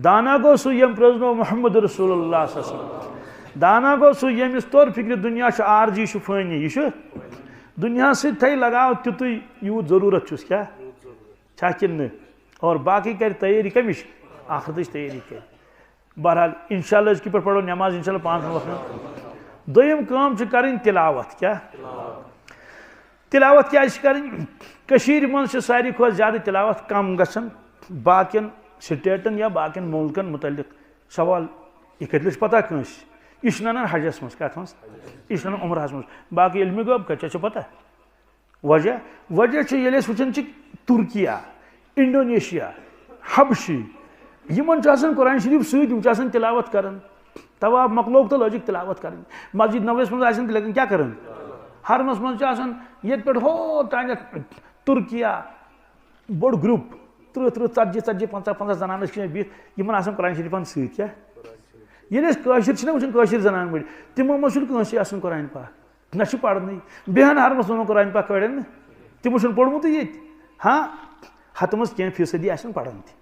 دانا گوٚو سُہ ییٚمۍ پرٛزنوو محمد رسول اللہ صلی اللہ علیہ وسلم دانا گوٚو سُہ ییٚمِس توٚر فِکرِ دُنیا چھُ عارضی یہِ چھُ فٲنی یہِ چھُ دُنیاہس سۭتۍ تھایہِ لگاو تیُتُے یوٗت ضروٗرت چھُس کیٛاہ چھا کِنہٕ نہٕ اور باقٕے کرِ تیٲری کمِچ آخرتٕچ تیٲری کرِ بہرحال انشاء اللہ أسۍ کِتھ پٲٹھۍ پرو نٮ۪ماز انشاء اللہ 5 وقتن دوٚیِم کٲم چھِ کرٕنۍ تِلاوت کیٛاہ تِلاوت کیٛازِ چھِ کرٕنۍ کٔشیٖرِ منٛز چھِ ساروی کھۄتہٕ زیادٕ تِلاوت کم گژھان باقین سٹیٹن یا باقین مُلکن متعلق سوال یہِ کتہِ لٔج پتہ کٲنٛسہِ یہِ چھُ ننان حجس منٛز کتھ منٛز یہِ چھُ ننان عمرہس منٛز باقٕے علمِ غٲب کتہِ چھِ پتہ وجہ چھُ ییٚلہِ أسۍ وٕچھان چھِ تُرکیا انڈونیشیا حبشی یمن آسان قرآن شریف ست آسان تلاوت کران طواف مکلوک تو لوجک تلاوت کریں مسجد نبویس مز آسان لیکن کیا کران حرمس مز آسان یت پہ ہو تانیت ترکیا بوڑ گروپ 30-40-50 زنان بہت یمن آسان قرآن شریفان ست کیا یل قاشر وچن قاشر زنان بڑی تمو مز کنسی آسان قرآن پاک نہ پڑھنے بہن حرمس مز قرآن پاک کڑین تمو پوڑمت یہ ہاں ہتھ مز کی فیصدی آسان پڑھان تہ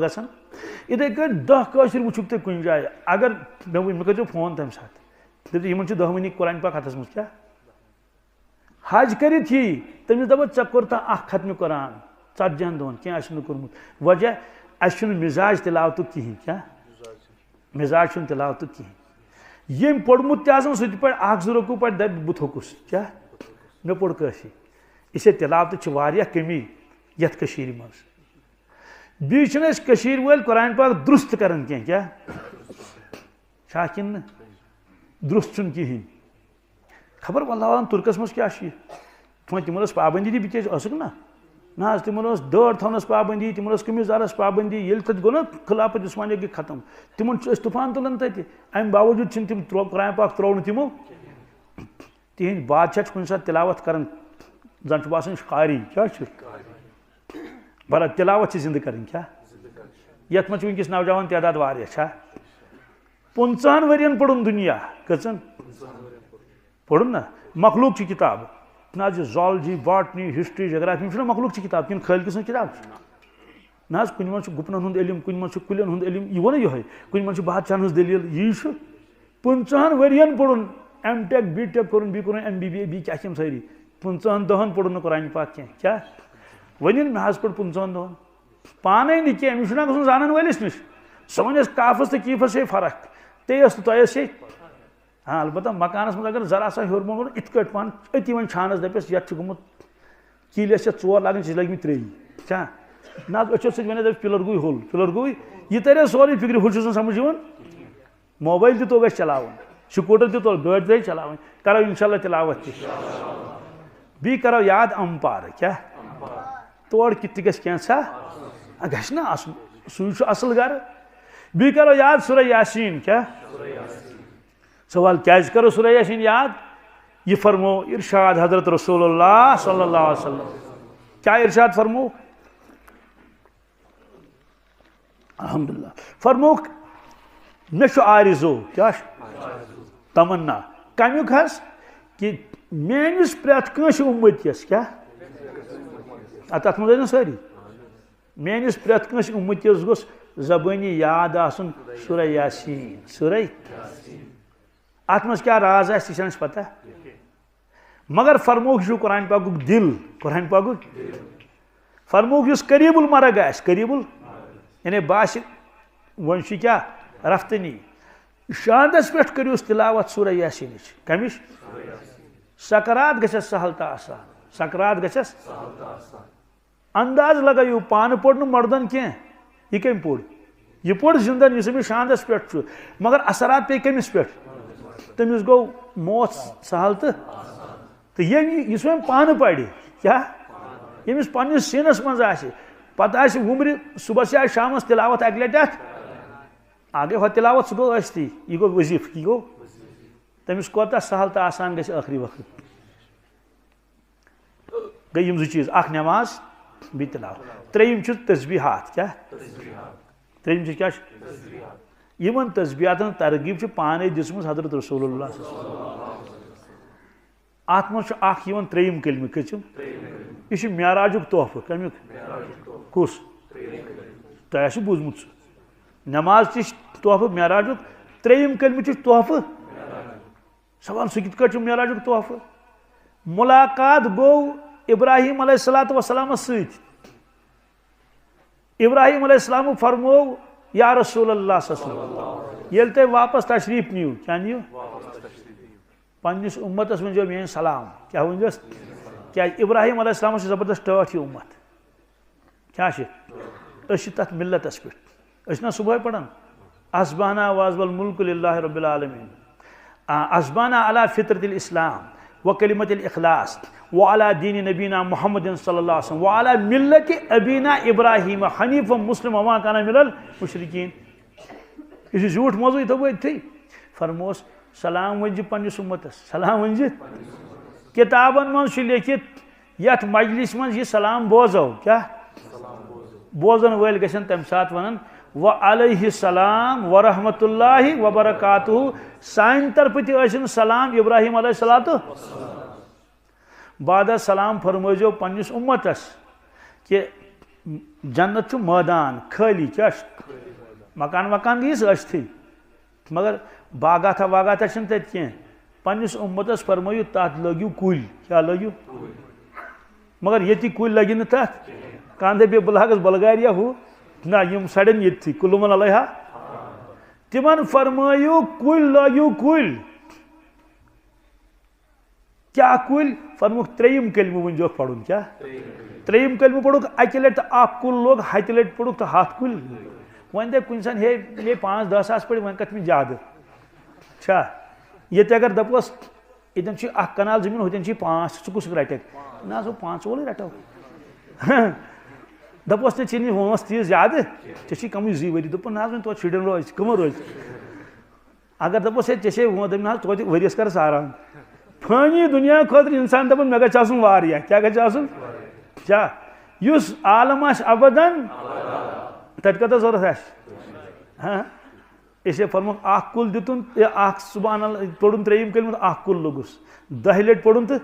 گژھان اتھے کن 10 قاشر وچھک تھی کن جائے اگر مے کر فون تمہ سات دن 10 ونی قرآن پاک ہاتھس مز کیا حج کرت ہی تمس دپان ژے کورتھا اخ ختم قرآن 40 دۄہن کی کورمت وجہ اس مزاج تلاوت کہین کیا مزاج تلاوت کہین یم پوڑمت تہ سہ پڑھ 1-2 رکوع پڑھ دپ بہ تھوکس کیا مے پوڑ قٲفی اسے تلاوت واریاہ کمی یتھ کشیر مز بیچ کشیر ول قرآن پاک درست کران کیا کن درست کہین خبر واللہ عالم ترکس مز کیا تمن پابندی دی بچ ٲسٕکھ نا تمن دٲڑ تھونس پابندی تمن قمیض دارس پابندی ییٚلہِ تتہِ گوٚو نا خلافت عثمانیہ گٔے ختم تمن طوفان تُلان تتہِ امہِ باوجوٗد چھِنہٕ تِم قرآن پاک ترٛوو نہٕ تِمو تِہنٛدۍ بادشاہ چھِ کُنہِ ساتہٕ تلاوت کران زن چھُ باسان قاری کیا بڑا تلاوت زندہ کریں کیا یت مجھ ونکس نوجوان تعداد واریاہ 15 ورین پڑھن دنیا کچن پڑھن نا مخلوق کی کتاب نا زالجی باٹنی ہسٹری جغرافی نا مخلوق کی کتاب کن خالق سن کتاب نا کن من گپنن ہند علم کن من کلین ہند علم یہ ون یہ کن من بادشاہن ہز دلیل یہ 15 ورین پڑھن ایم ٹیک بی ٹیک کورن بی کورن ایم بی بی بی کیا ساری 15 دہن پڑھن قرآن پاک کیا ون مے پڑھ 15 دہن پانے نی کی امس نا گھن زانن ولس نش سہ ون کافس تو کیفس ہے فرق تیس تو تیس ہے ہاں البتہ مکانس مز اگر ذرا سا ہور بون ات کٹ پان اتی ون چھانس دپس یت گومت کیلس 4 لاگن چھ لگمی 3 کیا نا اچھو سۭتۍ ونس دپس پلر گوی ہول پلر گوی یہ ترے سورے فکر ہُہ چھُس نہٕ سمجھ یِوان موبائل تہِ توگ اَسہِ چلاوُن سکوٹر تہِ تول گٲڑۍ تہِ چلاوٕنۍ کرو انشاءاللہ تلاوت تہِ بیٚیہِ کرو یاد امپار کیا تور کِتھ تہِ گژھِ کینٛژھا گژھِ نا آسُن سُے چھُ اصل گرٕ بیٚیہِ کرو یاد سورہ یاسین کیا سوال کیازِ کرو سورہ یاسین یاد یہ فرمو ارشاد حضرت رسول اللہ صلی اللہ علیہ وسلم کیا ارشاد فرمو الحمدللہ فرمو مے چھُ آرزو کیا تمنا کمیُک حظ کہ میٲنِس پرٛٮ۪تھ کٲنٛسہِ اُمتِیس کیا تتھ منٛز ٲسۍ نا سٲری میٲنِس پرٛٮ۪تھ کٲنٛسہِ اُمتِیس گوٚژھ زبٲنی یاد آسُن سورہ یاسین سورہ اتھ منٛز کیا راز آسہِ تہِ چھنہٕ اَسہِ پتہ مگر فرموک یہ قرآن پاکُک دل قرآن پاکُک فرموک یُس قریب المرگ آسہِ قریب یعنی باسہِ وۄنۍ چھُ کیا رفتنی شاندس پٮ۪ٹھ کٔرِوُس تلاوت سورہ یاسینٕچ کمِچ سکرات گژھٮ۪س سہل تہٕ آسان سکرات گژھٮ۪س انداز لگٲیِو پانہٕ پوٚر نہٕ مردن کینٛہہ یہِ کٔمۍ پوٚر یہِ پوٚر زندن یُس أمِس شاندس پٮ۪ٹھ چھُ مگر اثرات پیٚیہِ کٔمِس پٮ۪ٹھ تٔمِس گوٚو موت سہل تہٕ یُس وۄنۍ پانہٕ پرِ کیا ییٚمِس پننِس سیٖنس منٛز آسہِ پتہٕ آسہِ وُمرِ صُبحس آسہِ شامس تلاوت اکہِ لٹہِ اتھ آگے ہو تلاوت سُہ گوٚو ٲسۍتھٕے یہِ گوٚو وظیٖفہٕ یہِ گوٚو تٔمِس کوتاہ سہل تہٕ آسان گژھِ ٲخری وقت گٔے یِم 2 چیٖز اکھ نٮ۪ماز بیٚیہِ تلاوت 3یِم چھُ تسبیٖحات کیا 3یِم چھِ کیا یِمن تسبیٖحاتن ترغیٖب چھِ پانے دِژمٕژ حضرت رسول اللہ اتھ منٛز چھُ اکھ یِوان 3یِم کلمہٕ کٔژِم یہِ چھُ معراجُک تحفہٕ کمیُک کُس تۄہہِ آسِوٕ بوٗزمُت سُہ نماز تہِ چھِ تحفہٕ معراجُک 3یِم کلمہٕ چھِ تحفہٕ سوال سُہ کِتھ کٲٹھۍ چھُ معراجُک تحفہٕ مُلاقات گوٚو ابراہیم علیہ الصلوۃ والسلامس سۭتۍ ابراہیم علیہ السلام فرموو یا رسول اللہ صلی اللہ علیہ وسلم ییٚلہِ تُہۍ واپس تشریٖف نِیِو کیٛاہ نِیِو پننِس اُمتس ؤنۍزیو میٲنۍ سلام کیٛاہ ؤنۍزیوس کیٛازِ ابراہیم علیہ السلامس چھُ زبردست ٹٲٹھ یہِ اُمت کیٛاہ چھِ أسۍ چھِ تتھ ملتس پٮ۪ٹھ أسۍ چھِنا صبحٲے پران اصبحنا واصبح الملک للہ رب العالمین اصبحنا علی فطرت الاسلام وکلمت الاخلاص وعلى دین نبینا محمد صلی اللہ علیہ وسلم وعلى ملت ابینا ابراہیم حنیفا مسلم وما کان من المشرکین. یہ جھوٹ موضوع تو تھی فرموس سلام ونج پنس امتس سلام ونج کتابن من لیکھت یت مجلس من یہ سلام بوزو کیا بوزن ول گژھن تمہ سات ونن وعلیہ السلام ورحمۃ اللہ وبرکاتہ سان طرف تہ سلام ابراہیم علیہ الصلوۃ بعد سلام فرمائزو پنس امتس کہ جنت چھ میدان خالی کیا مکان وکان گیس اشتھی مگر باغاتا واغاتا چھن تت کی پنس امتس فرمائیو تات لگیو کل کیا لگیو مگر یتی کل لگی نا تات کاندے بے بلاگس بلغاریا ہو نا یم سڑن یتی کلمن علیہا تمن فرمائیو کل لگیو کل کیا کل فرموک تریم کلمہ ونجو پڑھن کیا تریم کلمہ پڑھوک اکی لٹ اک کل لوگ ہتھ لٹ پڑھوک تو ہاتھ کل ون دے کنسان ہے یہ 5-10 ساس پڑھ ون کت میں زیادہ چھا یہ اگر دپوس اتن چھ اک کنال زمین ہوتن چھ 5 ژٕ کُس رٹک نا سو 5 وول رٹو دپوس تے چھ وانس تیز زیادہ ژے چھ کمی 2 ؤری دپن نا تو شُرٮ۪ن روز کمن روز اگر دپوس ہے ژے وون دم نا تو ؤریس کر ساران فانی دنیا خاطر انسان دپن مے گژھِ آسُن واریاہ کیا گژھِ آسُن کیا یُس عالم آسہِ ابدن تت کتہ ضرورت آسہِ ہاں اسے فرموک اخ کل دتن اخ سبحان اللہ پڑھن تریم کلمہ اخ کل لوگس 10 لٹ پڑھن تو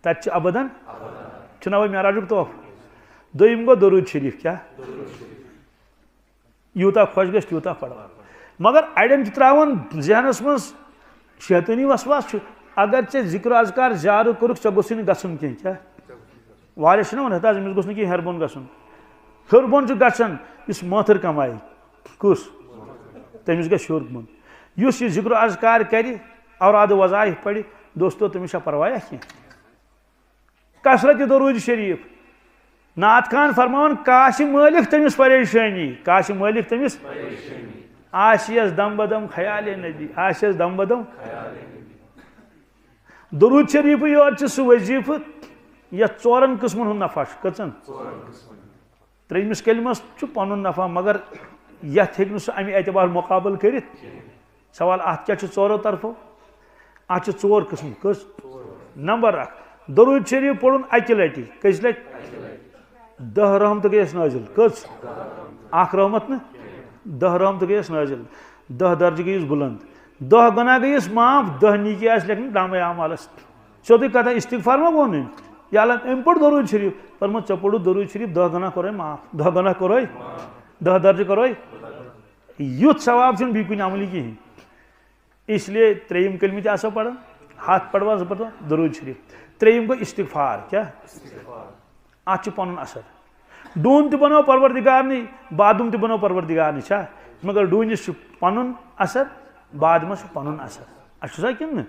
تت چھ ابدن چھنا وہ معراجک طواف دویم گو درود شریف کیا یوتا خوش گژھِ تیوتا پڑھ مگر اڑین چھ تراون ذہنس مز شیطانی وسواس اگر ژے ذکر اذکار زیادہ کورک ژے گوٚژھُے نہٕ گژھُن کینٛہہ کیا واریاہ چھِ نا ونان ہتا أمِس گوٚژھ نہٕ کینٛہہ ہیٚرِ بۄن گژھُن ہیٚور بۄن چھُ گژھان یُس مٲتھٕر کمایہِ کُس تٔمِس گژھِ ہیٚور بۄن یُس یہِ ذکر اذکار کرِ اوراد وظائف پرِ دوستو تٔمِس چھا پروایا کینٛہہ کثرت درود شریف نعت خان فرماوان کاشہِ مٲلِک تٔمِس پریشٲنی کاشہِ مٲلِک تٔمِس آسیس دم بدم خیال نبی آسیس دم بدم درود شریف یوت سہ وظیفہ یتھ 4 قسمن ہند نفع کچن تریمس کلمس پن نفع مگر یتھ ہیٚکہِ نہٕ سہ امہ اعتبار مقابل کرت سوال ات کیا 4 طرفو ات 4 قسم کس نمبر 1 درود شریف پڑھن اکہ لٹہ کس لٹ 10 رحمت گیس نازل کس اخ رحمت نا 10 رحمت گیس نازل 10 درجہ گیس بلند 10 گناہ گیس معاف 10 نیکی آس لیکن نامہ اعمالس سیودے کتھا استغفار ما گوٚو یا ام پڑھ درود شریف فرمو ژے پڑھو درود شریف 10 گناہ کروے معاف 10 گناہ کروے 10 درجہ کروے یُتھ ثواب چھُنہٕ بیٚیہِ کُنہِ عملی کِہیٖنۍ اس لیے ترٛیٚیِم کلمہ تہِ آسو پران ہاتھ پڑوا زٕ پڑوا درود شریف ترٛیٚیِم گوٚو استغفار کیا اتھ چھُ پنُن اثر ڈوٗن تہِ بنو پروردگار نٕے بادُم تہِ بنو پروردگار نٕے چھا مگر ڈوٗنِس چھُ پنُن اثر بادمس چھُ پنُن اثر اَسہِ چھُ سا کِنہٕ نہٕ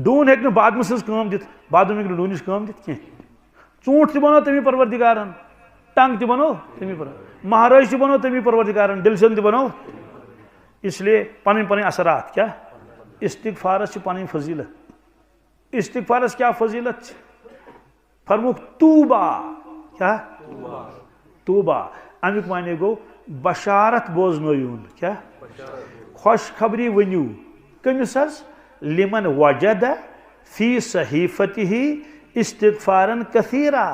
ڈوٗن ہیٚکہِ نہٕ بادمس سٕنٛز کٲم دِتھ بادُم ہیٚکہِ نہٕ ڈوٗنِچ کٲم دِتھ کینٛہہ ژوٗنٛٹھ تہِ بنو تمی پروردگارن ٹنگ تہِ بنو تمی مہراج تہِ بنو تمی پروردگارن ڈلشن تہِ بنو اس لیے پنٕنۍ پنٕنۍ اثرات کیا استغفارس چھِ پنٕنۍ فضیلت استغفارس کیا فضیلت چھِ فرموک توبہ کیا توبہ امیک معنی گو بشارت بوزنویون کیا خوشخبری ونیو کمس حظ لمن وجد فی صحیفتہ استغفارا کثیرا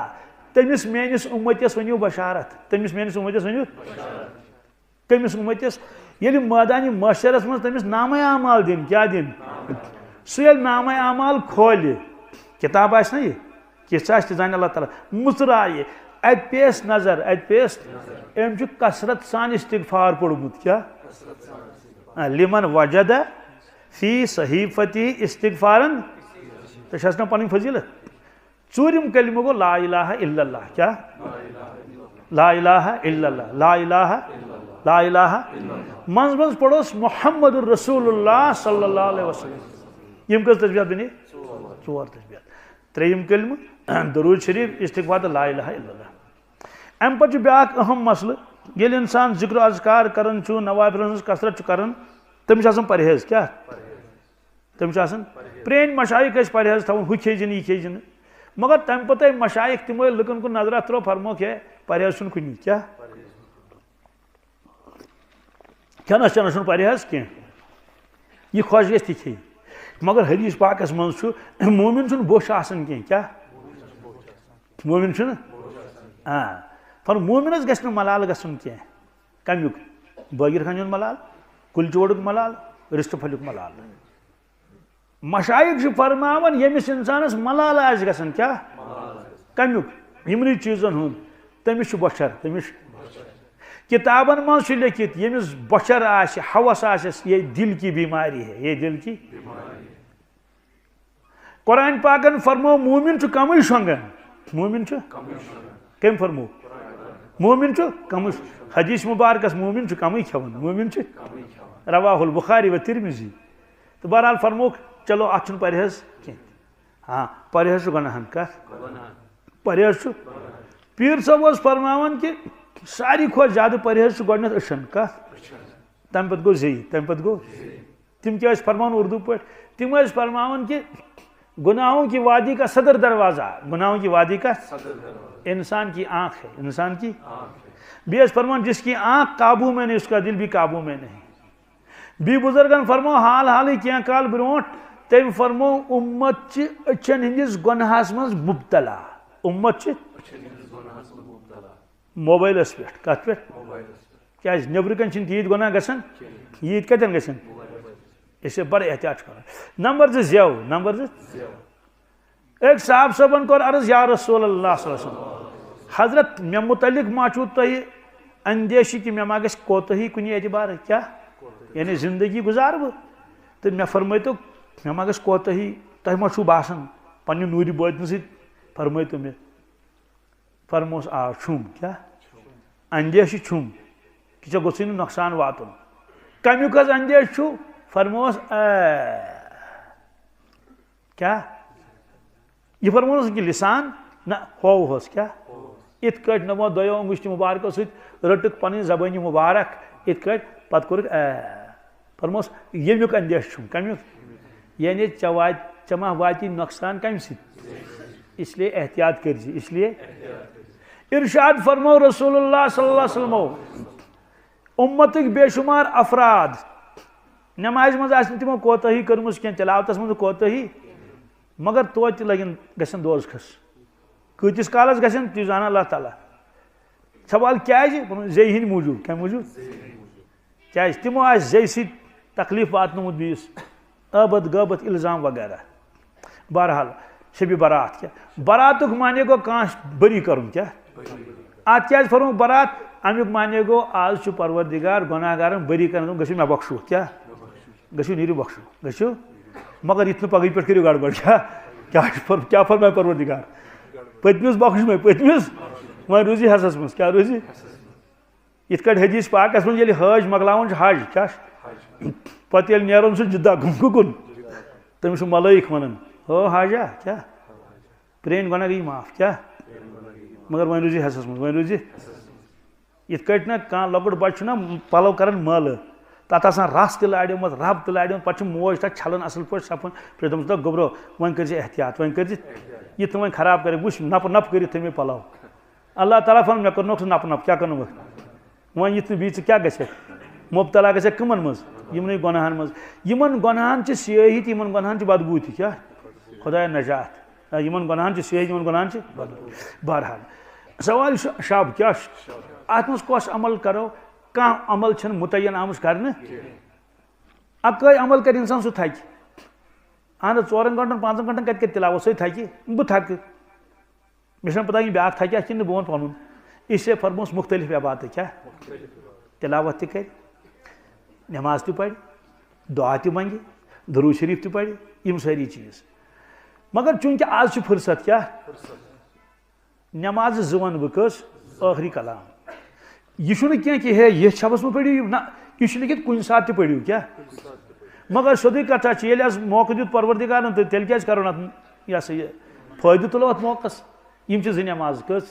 تمس میانس امتس ونیو بشارت تمس میانس امتس ونیو کمس امتس ییٚلہِ میدانی محشرس مز تمس نامہ اعمال دن کیا دن سُہ ییٚلہِ نامہ اعمال کھولہِ کتاب آسہِ نا یہ کس آسہِ زانہِ اللہ تعالیٰ مُژرایہِ اتہِ پیس نظر اتہِ پیس أمۍ چھُ کثرت سان استغفار پوٚرمُت کیا لمن وجد فی صحیفتہ استغفارن تو چھس نا پنٕنۍ فضیلت ژوٗرِم کلمہ گوٚو لا الہ الا اللہ کیا لا الہ الا اللہ لا الہ لا الہ منز منز پڑھوس محمد الرسول اللہ صلی اللہ علیہ وسلم یم کس تسبیحات بنے 4 تسبیحات ترٛیٚیِم کلمہ درود شریف استغفار تو لا الہ الا اللہ ام پتہ بیاکھ اہم مسئلہ ییٚلہِ انسان ذکر اذکار کران چھُ نوافلن ہٕنٛز کثرت چھُ کران تٔمِس چھُ آسان پرہیز کیا تم پرین مشائق اس پرہیز تھاون ہو کھیجن یہ کھیجن مگر تم پتہ مشائق تمو لکن کن نظر ترو فرموک ہے پرہیز چھن کنی کیا کھنس چنس چھن پرہیز کی یہ خوش گژھِ تہِ کھیٚیہِ مگر حدیث پاکس منٛز چھُ مومن چھُنہٕ بوٚچھ آسان کینٛہہ کیٛاہ مومن چھُنہٕ فرموو مومنس گژھِ نہٕ ملال گژھُن کینٛہہ کمیُک بٲگِر خانہِ ہُنٛد ملال کُلۍ چوڑُک ملال رِستہٕ پھلیُک ملال مشایخ چھِ فرماوان ییٚمِس اِنسانس ملال آسہِ گژھان کیٛاہ کمیُک یِمنٕے چیٖزن ہُنٛد تٔمِس چھُ بۄچھر تٔمِس کتابن منٛز چھُ لیکھِتھ ییٚمِس بۄچھر آسہِ ہوس آسٮ۪س یہ دل کی بیماری ہے یہ دل کی قرآن پاکن فرمو مومن چھُ کمٕے شۄنگان مومن چھُ کٔمۍ فرمو مومن چھُ کمٕے حدیث مبارکس مومن چھُ کمٕے کھٮ۪وان مومن چھُ رواہ البخاری و ترمذی تہٕ بہرحال فرموکھ چلو اتھ چھُنہٕ پرہیز کینٛہہ پرہیز چھُ گۄناہن کتھ پرہیز چھُ پیٖر صٲب اوس فرماوان کہِ ساروی کھۄتہٕ زیادٕ پرہیز چھُ گۄڈنیتھ أچھن کتھ تمہِ پتہٕ گوٚو زیٚیہِ تمہِ پتہٕ گوٚو تِم کیٛاہ ٲسۍ فرماوان اردو پٲٹھۍ تِم ٲسۍ فرماوان کہِ گناہوں کی وادی کا صدر دروازہ گناہوں کی وادی کا انسان کی آنکھ ہے انسان کی بھی ٲسۍ فرمان جس کی آنکھ قابو میں نہیں اس کا دل بھی قابو میں نہیں بھی بزرگن فرمو حال حالٕے کینٛہہ کال برونٛٹھ تٔمۍ فرمو اُمت چھِ أچھن ہٕنٛدِس گۄنہس منٛز مبتلا اُمت چھِ موبائلس پٮ۪ٹھ کتھ پٮ۪ٹھ کیٛازِ نیٚبرٕ کَنۍ چھِنہٕ تیٖتۍ گۄناہ گژھان ییٖتۍ کتٮ۪ن گژھن اس سے بڑے احتیاط چھُ کران نمبر زٕ زٮ۪و نمبر زٕ أکۍ صاحب صٲبن کوٚر عرض یا رسول اللہ صلی اللہ علیہ وسلم حضرت مےٚ متعلق ما چھُو تۄہہِ اندیشہِ کہِ مےٚ ما گژھِ کوتٲہی کُنہِ اعتبارٕ کیٛاہ یعنی زندگی گُزارٕ بہٕ تہٕ مےٚ فرمٲیتو مےٚ ما گژھِ کوتٲہی تۄہہِ ما چھُو باسان پننہِ نوٗرِ بٲتنہٕ سۭتۍ فرمٲیتو مےٚ فرموس آ چھُم کیٛاہ اندیشہِ چھُم کہِ ژےٚ گوٚژھُے نہٕ نۄقصان واتُن کمیُک حظ اندیش چھُ فرموس کیٛاہ یہ فرمونس کہ لسان نہ ہووہس کیا ات کٹ نمو دۄیو انگشتہِ مبارکو سۭتۍ رٔٹٕکھ پنٕنۍ زبٲنہِ مبارک ات کٹ پتہٕ کوٚرُکھ فرموس ییٚمیُک اندیش چھُم کمیُک یعنی ژےٚ ما واتی نۄقصان کمہِ سۭتۍ اس لیے احتیاط کٔرۍ زِ اس لیے ارشاد فرمو رسول اللہ صلی اللہ علیہ وسلم امتٕکۍ بے شمار افراد نمازِ منٛز آسہِ نہٕ تِمو کوتٲہی کٔرمٕژ کینٛہہ تلاوتس منٛز کوتٲہی مگر توتہِ لگن گژھن دوزخس کۭتِس کالس گژھن تہِ زانان اللہ تعالیٰ سوال کیٛازِ زیٚیہِ ہٕنٛدۍ موٗجوٗب کمہِ موٗجوٗب کیٛازِ تِمو آسہِ زیٚیہِ سۭتۍ تکلیٖف واتنومُت بیٚیِس ٲبت غٲبت الزام وغیرہ بہرحال شبِ برات کیٛاہ براتُک معنی گوٚو کانٛہہ بٔری کرُن کیٛاہ اتھ کیٛازِ فرموو برات امیُک معنی گوٚو آز چھُ پروردگار گۄناہ گارن بٔری کران گٔژھِو مےٚ بخشو کیٛاہ گٔژھِو نیٖرِو بخشو گٔژھِو مگر یِتھ نہٕ پگہٕے پٮ۪ٹھ کٔرِو گڑبڑ کیٛاہ فرمایہِ پروردگار پٔتمِس بخش مےٚ پٔتمِس وۄنۍ روٗزی حسس منٛز کیٛاہ روٗزی یِتھ کٲٹھۍ حدیث پاکس منٛز ییٚلہِ حٲج مۄکلاوان چھُ حج کیٛاہ پتہٕ ییٚلہِ نیران چھُ جدہ کُن تٔمِس چھُ ملٲیِک ونان ہو حاجا کیٛاہ پرٛٲنۍ گۄناہ گٔیہِ معاف کیٛاہ مگر وۄنۍ روٗزی حسس منٛز وۄنۍ روٗزی یِتھ کٲٹھۍ نہ کانٛہہ لۄکُٹ بچہِ چھُنہ پلو کران مٲلہٕ تتھ آسان رس تہِ لاڑیومُت رب تہِ لاڑیومُت پتہٕ چھِ موج تتھ چھلان اصل پٲٹھۍ صفن پھر دپان چھِ گوٚبرو وۄنۍ کٔرۍ زِ احتیاط وۄنۍ کٔرۍ زِ یِتھ نہٕ وۄنۍ خراب کرِ وٕچھ نپہٕ نپہٕ کٔرِتھ تھٲے مےٚ پلو اللہ تعالیٰ فرمان مےٚ کوٚرنوکھ ژٕ نپہٕ نپہٕ کیٛاہ کرنوکھ وۄنۍ یِتھ نہٕ بیٚیہِ ژٕ کیٛاہ گژھکھ مبتلا گژھکھ کٕمن منٛز یِمنٕے گۄناہن منٛز یِمن گۄناہن چھِ سیٲحی تہٕ یِمن گۄناہن چھِ بدبوٗ تہِ کیٛاہ خۄدایا نجات یِمن گۄناہن چھِ سیٲحی یِمن گۄناہن چھِ بدبوٗ بہرحال سوال چھُ شب کیٛاہ چھُ اتھ منٛز کۄس عمل کرو کانٛہہ عمل چھنہٕ مُتعین آمٕژ کرنہٕ اکٲے عمل کرِ انسان سُہ تھکہِ اہن حظ 4 گنٹن 5 گنٹن کتہِ کرِ تلاوت سُہ تھکہِ بہٕ تھکہٕ مےٚ چھنہٕ پتہ یہِ بیاکھ تھکیٛا کِنہٕ بہٕ ونہٕ پنُن اس لیے فرموس مختلف عبادت کیٛاہ تلاوت تہِ کرِ نماز تہِ پرِ دعا تہِ منگہِ درود شریف تہِ پرِ یِم سٲری چیٖز مگر چوٗنٛکہِ آز چھُ فرست کیٛاہ نمازٕ 2 ونہٕ بہٕ کٔژ ٲخری کلام یہ چھُنہٕ کینٛہہ کہِ ہے یتھ شبس منٛز پٔرِو نہ یہ چھُ لیکھِتھ کُنہِ ساتہٕ تہِ پٔرِو کیٛاہ مگر سیوٚدُے کتھا چھِ ییٚلہِ اَسہِ موقعہٕ دیُت پروردگارن تہٕ تیٚلہِ کیٛازِ کرو نہٕ یہِ ہسا یہِ فٲیدٕ تُلو اتھ موقعس یِم چھِ 2 نمازٕ کٔژ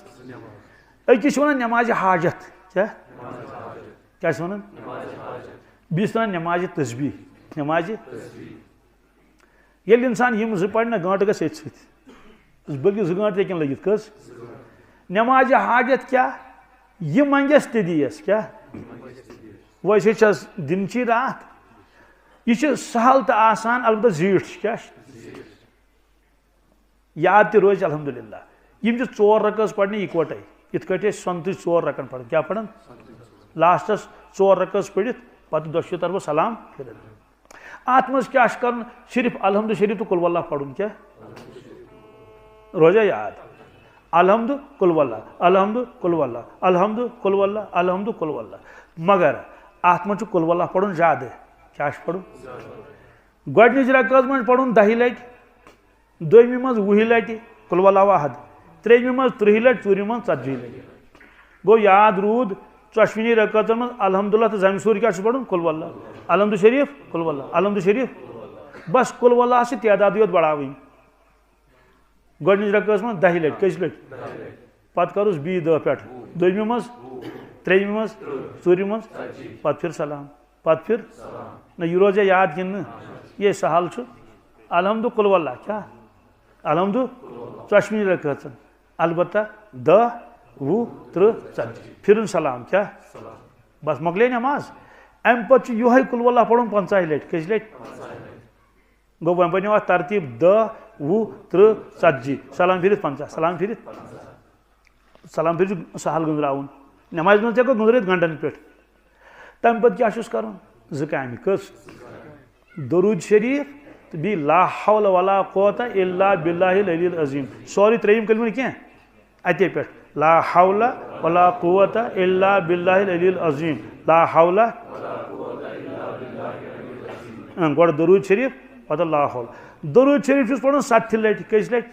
أکِس چھِ ونان نمازِ حاجت کیٛاہ چھِ ونان بیٚیِس ونان نمازِ تسبیح نمازِ ییٚلہِ اِنسان یِم زٕ پَرِ نا گٲنٛٹہٕ گژھِ أتھۍ سۭتۍ بٔلکہِ 2 گٲنٛٹہٕ ہیٚکن لٔگِتھ کٔژ نٮ۪مازِ حاجت کیٛاہ یہِ منٛگٮ۪س تہِ دِیَس کیٛاہ وۄنۍ أسۍ چھَس دِنچی راتھ یہِ چھِ سہل تہٕ آسان البتہ زیٖٹھ چھِ کیٛاہ چھِ یاد تہِ روزِ الحمدُاللہ یِم چھِ 4 رکٲژ پَرنہِ یِکوَٹَے یِتھ کٲٹھۍ أسۍ سۄنتٕچ 4 رکن پَران کیٛاہ پَران لاسٹَس 4 رکٲژ پٔرِتھ پَتہٕ دۄشوٕے طرفہٕ سلام پھِرِتھ اَتھ منٛز کیٛاہ چھُ کَرُن صرف الحمدُ شریٖف تہٕ قُل واللہ پَرُن کیٛاہ روزیا یاد الحمدُ قُل واللہ الحمدُ قُل واللہ الحمدُ قُل واللہ الحمدُ قُل واللہ مگر اَتھ منٛز چھُ قُل واللہ پَرُن زیادٕ کیٛاہ چھُ پَرُن گۄڈنِچ رکٲژ منٛز پَرُن 10 لَٹہِ دوٚیمہِ منٛز 20 لَٹہِ قُل واللہ احد ترٛیٚیمہِ منٛز 30 لَٹہِ ژوٗرمہِ منٛز 40 لَٹہِ گوٚو یاد روٗد 4وٕنی رکٲژن منٛز الحمدُاللہ تہٕ زَمہِ سوٗر کیٛاہ چھُ پَرُن قُل واللہ الحمدُ شریٖف قُل واللہ الحمدُ شریٖف بس قُل واللہ چھِ تعدادٕے یوت بڑاوٕنۍ گۄڈنِچ رکٲژ منٛز 10 لَٹہِ کٔژِ لَٹہِ پَتہٕ کَرُس بیٚیہِ 10 پٮ۪ٹھ دوٚیمہِ منٛز ترٛیٚیمہِ منٛز ژوٗرمہِ منٛز پَتہٕ پھِر سلام پَتہٕ پھِر نہ یہِ روزیا یاد کِنہٕ نہٕ یہِ سہل چھُ الحمدُ قُل واللہ کیٛاہ الحمدُ 4وٕنی رکٲژن البتہ 10 20 30 40 پھِرُن سلام کیٛاہ بس مۄکلے نٮ۪ماز اَمہِ پَتہٕ چھُ یِہوے قُل واللہ پَرُن 50 لَٹہِ کٔژِ لَٹہِ گوٚو وۄنۍ بَنیو اَتھ ترتیٖب 10 20 30 40 سلام پھِرِتھ 50 سلام پھِرِتھ چھُ سہل گٔنٛزراوُن نٮ۪مازِ منٛز تہِ ہٮ۪کو گٔنٛزرٲیِتھ گنٛٹن پٮ۪ٹھ تَمہِ پَتہٕ کیٛاہ چھُس کَرُن 2 کامہِ کٔژ درود شریٖف تہٕ بیٚیہِ لا حول ولا قوة الا باللہ العلی العظیم سورُے 3یِم کلمہٕ نہٕ کینٛہہ اَتے پٮ۪ٹھ لا حول ولا قوة الا باللہ العلی العظیم لا حول گۄڈٕ درود شریٖف پتہٕ لا حول درود شریٖف چھُس پَرُن 70 لَٹہِ کٔژِ لَٹہِ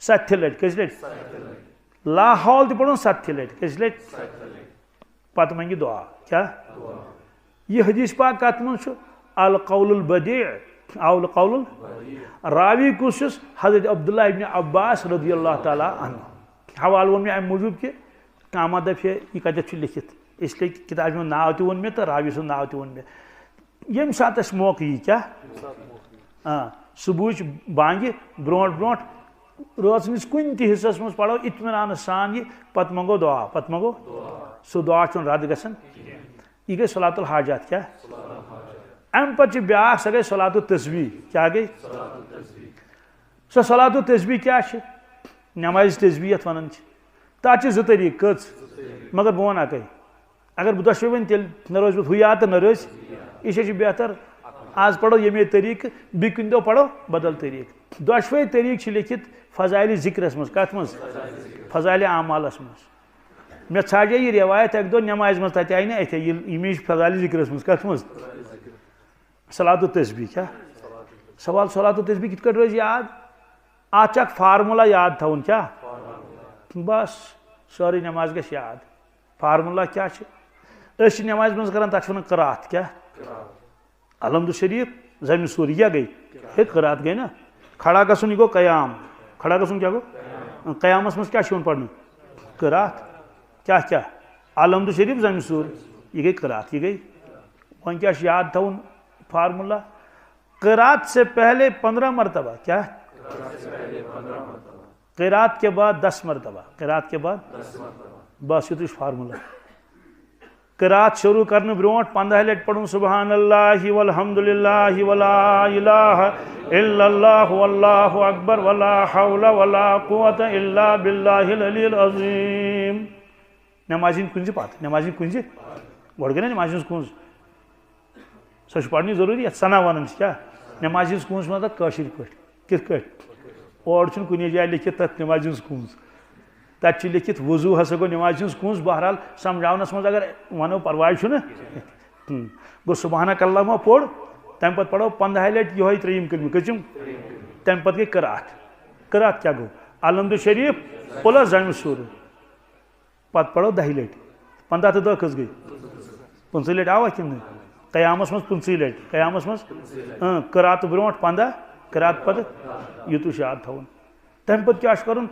70 لَٹہِ کٔژِ لَٹہِ لا حول تہِ پَرُن 70 لَٹہِ کٔژِ لَٹہِ پتہٕ منٛگہِ دُعا کیٛاہ یہِ حدیٖث پاک کَتھ منٛز چھُ القول البدیع القول راوی کُس چھُس حضرت عبداللہ ابن عباس رضی اللہ تعالیٰ عنہ حوالہٕ ووٚن مےٚ اَمہِ موٗجوٗب کہِ کانٛہہ دَپہِ ہے یہِ کَتٮ۪تھ چھُ لیکھِتھ اِسلیے کِتابہِ ہُنٛد ناو تہِ ووٚن مےٚ تہٕ راوی سُنٛد ناو تہِ ووٚن مےٚ ییٚمہِ ساتہٕ اَسہِ موقعہٕ یی کیٛاہ صُبحٕچ بانٛگہِ برونٛٹھ برونٛٹھ رٲژ کُنہِ تہِ حِصَس منٛز پَرو اطمینانہٕ سان یہِ پَتہٕ منٛگو دُعا پَتہٕ منٛگو سُہ دُعا چھُنہٕ رد گژھان یہِ گٔے صلاتُ الحاجات کیٛاہ اَمہِ پَتہٕ چھِ بیٛاکھ سۄ گٔے صلاتُ تسبیح کیٛاہ گٔے سۄ صلاتُ تسبیح کیٛاہ چھِ نٮ۪مازِ تسبیح یَتھ وَنان چھِ تَتھ چھِ 2 طریٖقہٕ کٔژ مگر بہٕ وَنہٕ اَکٕے اگر بہٕ دۄشوٕے وَنہٕ تیٚلہِ نہ روزِ پَتہٕ ہُہ یاد تہٕ نہ روزِ یہِ چھِ بہتر آز پَرو ییٚمے طریٖقہٕ بیٚیہِ کُنہِ دۄہ پَرو بدل طریٖقہٕ دۄشوٕے طریٖقہٕ چھِ لیکھِتھ فضایلہِ ذِکرَس منٛز کَتھ منٛز فضایلہِ اعمالَس منٛز مےٚ ژھانٛڈے یہِ رٮ۪وایت اَکہِ دۄہ نٮ۪مازِ منٛز تَتہِ آیہِ نہٕ اَتھے ییٚمہِ چھِ فضایلہِ ذِکرَس منٛز کَتھ منٛز صلاتُ تسبیح کیٛاہ سوال صلاتُ تسبیح کِتھ کٲٹھۍ روزِ یاد اَتھ چھُ اکھ فارمولا یاد تھاوُن کیٛاہ بس سٲرٕے نٮ۪ماز گژھِ یاد فارمولا کیٛاہ چھِ أسۍ چھِ نٮ۪مازِ منٛز کران تَتھ چھِ وَنان قرات کیٛاہ الحمدُ شریٖف زَمہِ سوٗر یہِ کیٛاہ گٔے ہے قرات گٔے نا کھڑا گژھُن یہِ گوٚو قیام کھڑا گژھُن کیٛاہ گوٚو قیامَس منٛز کیٛاہ چھُ یِوان پَرنہٕ قرات کیٛاہ الحمدُ شریٖف زَمہِ سوٗر یہِ گٔے قرات یہِ گٔے وۄنۍ کیٛاہ چھُ یاد تھاوُن فارمولا قرات سے پہلے 15 مرتبہ کیا قرات کے بعد 10 مرتبہ قرات کے بعد بس یہ فارمولا قرات شروع کرنے برونٹ 15 لٹ پڑھن سبحان اللہ والحمد للہ ولا الہ الا اللہ واللہ اکبر ولا حول ولا قوة الا باللہ العلی العظیم نمازین کنزی پات نمازین کنزی گوڑ گئے نا نمازین کنز سو پڑھنی ضروری ہے سنا ونن کیا نماز ہز کنز مطلب کاشر پٹ کت کٹ اور کن جائے لکھت تک نماز ہز کنز تک لکھت وضو ہسا گو نماز ہز کنز بہرحال سمجھاونس مز اگر ونو پرواے گو سبحانک اللہم پوڑ تم پتہ پڑھو 15 لٹ یہ 3 کلمہ کچم تم پتہ گئی قرات کیا گو الحمد شریف قل زم سور پتہ پڑھو 10 لٹ 15 تو 2 کس گئی 15 لٹ آوا کن قیامس مز 15 لٹ قیامس مز قرات برونٹ 15 قرات پتہ یہ یاد تھون تم پتہ کیا کرن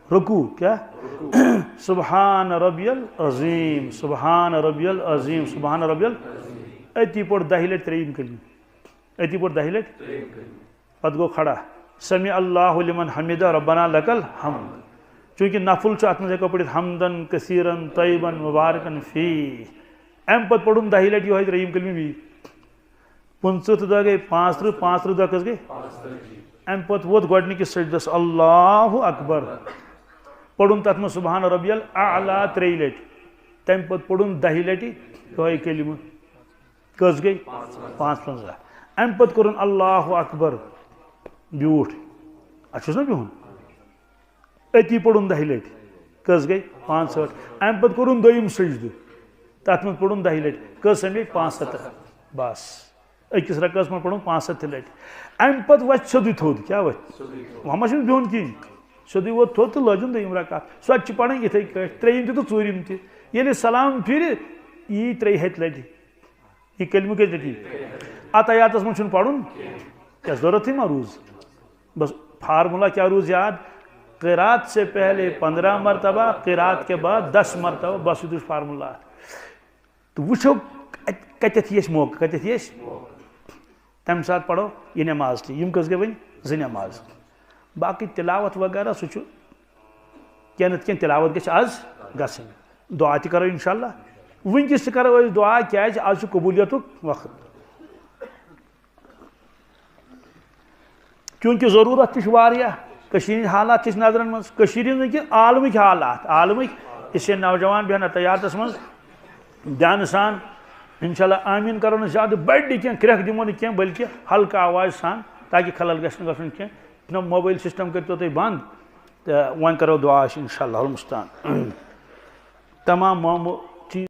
رکوع کیا سبحان ربی العظیم سبحان ربی العظیم سبحان ربی اتی پڑھ 10 لٹ 3 کلمہ اتی پڑھ 10 لٹ پتہ گو کھڑا سمع اللہ لمن حمدہ ربنا لک الحمد چونکہ نفل ات مز ہیکو پڑھت حمدن کثیرن طیبن مبارکن فی ام پتہ پڑھن 10 لٹہ یہ تریم کلمہ بھی 25 دہ گئی 35 دہ کس گئی ام پتہ ووت گۄڈنِکِس سجدس اللہ اکبر پڑھن تت مز سبحان ربی الاعلیٰ 3 لٹہ تم پتہ پڑھن 10 لٹہ یہ کلمہ کس گئی 55 ام پتہ کورن اللہ اکبر بیوٹھ اچھا نا بہن اتی پڑھن 10 لٹہ کس گئی 65 ام پتہ کورن دویم سجدہ تت مز پڑھن 10 لٹہ کس سمجھ 75 بس اکس رکعتس من پڑھن 65 لٹہ ام پتہ وتھ سیودے تھوٚد کیا وتھ وہاں ما چھُنہٕ بِہُن کِہیٖنۍ سیودے ووت تھوٚد تہٕ لٲجِن دوٚیِم رکعت سۄ تہِ چھِ پرٕنۍ یِتھٕے کٲٹھۍ ترٛیٚیِم تہِ تہٕ ژوٗرِم تہِ ییٚلہِ سلام پھِرِ یی 3 لٹہِ یہ کلمہ کس لٹہِ اتحیاتس من چھُنہٕ پرُن کیا ضرورتھٕے ما روٗز بس فارمولہ کیا روز یاد قرات سے پہلے 15 مرتبہ قرات کے بعد 10 مرتبہ بس یہ فارمولہ تو وچھو کتت یہ موقع کتت یہ تم سات پڑھو یہ نماز تھی یم کس گئی ون زٕ نماز باقی تلاوت وغیرہ سہ کی نت کی تلاوت گژھِ آز گژھٕنۍ دعا تہِ کرو انشاءاللہ ونکس تہِ کرو أسۍ دعا کیازِ آز چھُ قبولیتُک وقت کیونکہ ضرورت تہ واریاہ کشیر حالات تس نظرن مز کشیر نہ کہ عالمک حالات عالمک اس سے نوجوان بہن تیارتس مز دھیان سان انشاءاللہ آمین کرو نا زیادہ بڑی کی کرک دمو نا بلکہ ہلکہ آواز سان تاکہ خلل گھن گھن کی موبائل سسٹم کرتو تھی بند تو ون کرو دعا انشاءاللہ المستعان تمام